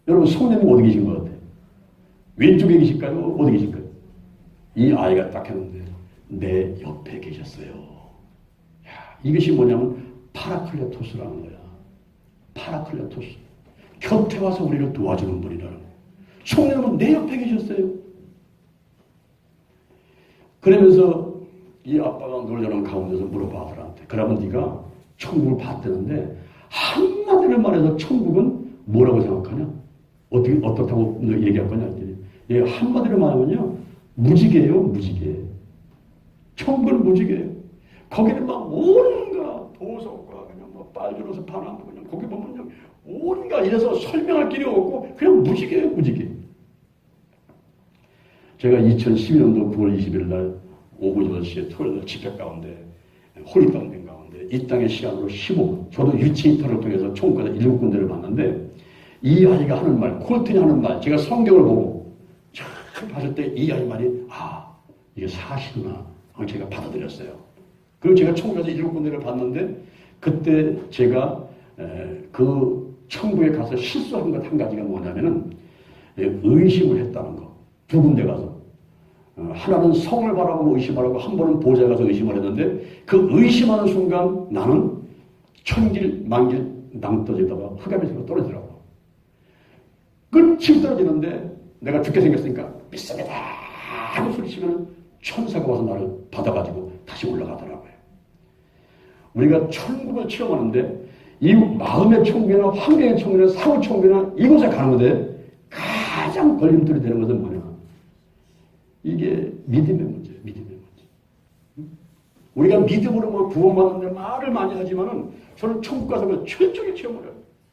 S1: 여러분 성령님 어디 계신 것 같아요? 왼쪽에 계실까요? 어디 계실까요? 이 아이가 딱 했는데 내 옆에 계셨어요. 야, 이것이 뭐냐면 파라클레토스라는 거야. 파라클레토스. 곁에 와서 우리를 도와주는 분이라는 거야. 성령님은 내 옆에 계셨어요. 그러면서 이 아빠가 놀려는 가운데서 물어봐 아들한테. 그러면 네가 천국을 봤다는데 한마디를 말해서 천국은 뭐라고 생각하냐? 어떻다고 얘기할 거냐? 얘 한마디로 말하면요. 무지개예요. 무지개. 천국은 무지개예요. 거기는 막 온갖 보석과 그냥 뭐 빨주노서 파남보 그냥 거기 보면요. 온갖 이래서 설명할 길이 없고 그냥 무지개예요. 무지개. 제가 2012년도 9월 20일 날 오후 8시에 토요일 집회 가운데 홀리방된 가운데 이 땅의 시간으로 15분 저도 유치인터를 통해서 총까지 7군데를 봤는데 이 아이가 하는 말 콜튼이 하는 말 제가 성경을 보고 참 봤을 때 이 아이 말이 이게 사실이구나 제가 받아들였어요. 그리고 제가 총 가서 7군데를 봤는데 그때 제가 그 천국에 가서 실수한 것 한 가지가 뭐냐면은 의심을 했다는 거. 2군데 가서 하나는 성을 바라보고 의심하라고 한 번은 보좌에 가서 의심을 했는데 그 의심하는 순간 나는 천길 만길 낭떠지다가 흑암에서 떨어지더라고. 끝이 떨어지는데 내가 죽게 생겼으니까 믿습니다 하고 소리치면 천사가 와서 나를 받아가지고 다시 올라가더라고요. 우리가 천국을 체험하는데 이 마음의 천국이나 환경의 천국이나 사후 천국이나 이곳에 가는 건데 가장 걸림돌이 되는 것은 뭐냐? 이게 믿음의 문제예요. 믿음의 문제. 우리가 믿음으로 뭐 구원받는데 말을 많이 하지만은 저는 천국 가서 그 철저히 체험을 해요.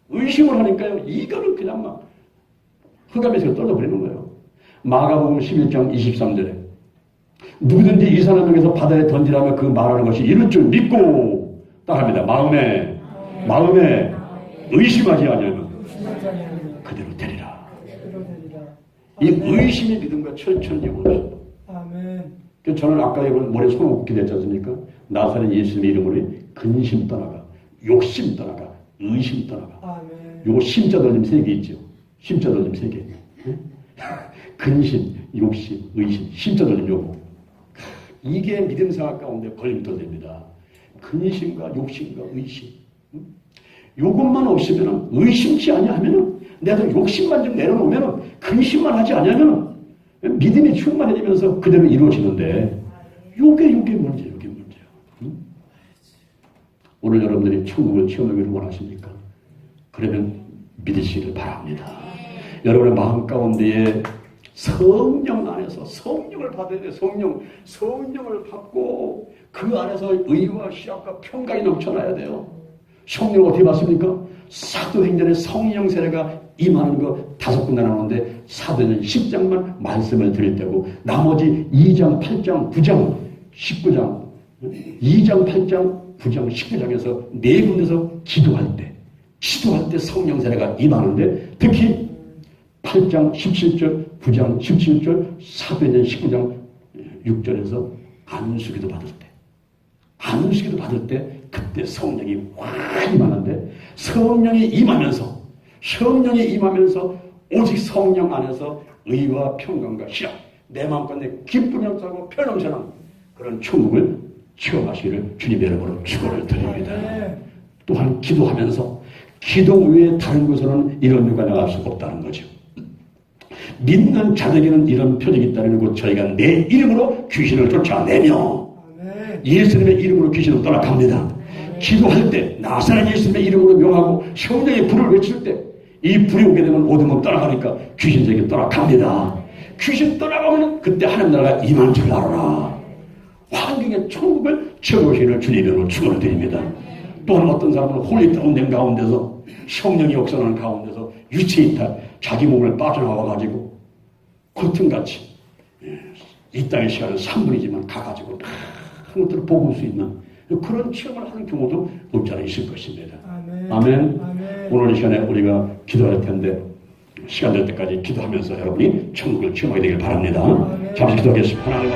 S1: 의심을 하니까요. 이거는 그냥 막 흑암에서 떨어버리는 거예요. 마가복음 11장 23절에 누구든지 이 사람에게서 바다에 던지라면 그 말하는 것이 이룰 줄 믿고 따라합니다. 마음에 의심하지 않으면 그대로 되리라. 이 의심의 믿음과 철저히 오죠.
S3: 아멘.
S1: 저는 아까 머리에 손을 얹게 됐지 않습니까? 나사렛 예수님의 이름으로 근심 떠나가, 욕심 떠나가, 의심 떠나가.
S3: 아멘.
S1: 요거 심자 돌림 3개 있죠. 심자 돌림 3개. 네? 근심, 욕심, 의심, 심자 돌림 요거. 이게 믿음 생활 가운데 걸림돌 됩니다. 근심과 욕심과 의심. 요것만 없으면 의심치 아니하면 내가 욕심만 좀 내려놓으면 근심만 하지 않으면 믿음이 충만해지면서 그대로 이루어지는데 요게 문제예요. 응? 오늘 여러분들이 천국을 체험하기를 원하십니까? 그러면 믿으시기를 바랍니다. 여러분의 마음 가운데에 성령 안에서 성령을 받아야 돼. 성령을 받고 그 안에서 의와 시약과 평강이 넘쳐나야 돼요. 성령 어떻게 받습니까? 사도행전에 성령 세례가 임하는 거 5군데 나오는데 사도행전 10장만 말씀을 드릴 때고 나머지 2장, 8장, 9장, 19장 2장, 8장, 9장, 19장에서 4군데서 기도할 때 성령 세례가 임하는데 특히 8장 17절, 9장 17절, 사도행전 19장 6절에서 안수기도 받을 때 그때 성령이 확 임하는데 성령이 임하면서 오직 성령 안에서 의와 평강과 희락 내 마음가운데 기쁨이 넘쳐나고 편 넘쳐나는 그런 천국을 체험하시기를 주님 여러분으로 축원을 드립니다. 또한 기도하면서 기도 외에 다른 곳에는 이런 누가 나갈 수가 없다는 거죠. 믿는 자들에게는 이런 표적이 있다는 것 저희가 내 이름으로 귀신을 쫓아내며 예수님의 이름으로 귀신을 떠나갑니다. 기도할 때 나사렛 예수님의 이름으로 명하고 성령의 불을 외칠 때 이 불이 오게 되면 오두문 떠나가니까 귀신에게 떠나갑니다. 귀신 떠나가면 그때 하나님 나라가 임한 줄 알아라. 환경의 천국을 채워오시기를 주님으로 축원을 드립니다. 또한 어떤 사람은 홀리 다운된 가운데서 성령이 역사하는 가운데서 유체이탈 자기 몸을 빠져나와가지고 굴등같이 이 땅의 시간은 3분이지만 가가지고 한 것들을 보고 올 수 있는 그런 체험을 하는 경우도 없지 않아 있을 것입니다. 아멘. 오늘 이 시간에 우리가 기도할 텐데 시간 될 때까지 기도하면서 여러분이 천국을 체험하게 되길 바랍니다. 잠시 기도하겠습니다. 하나님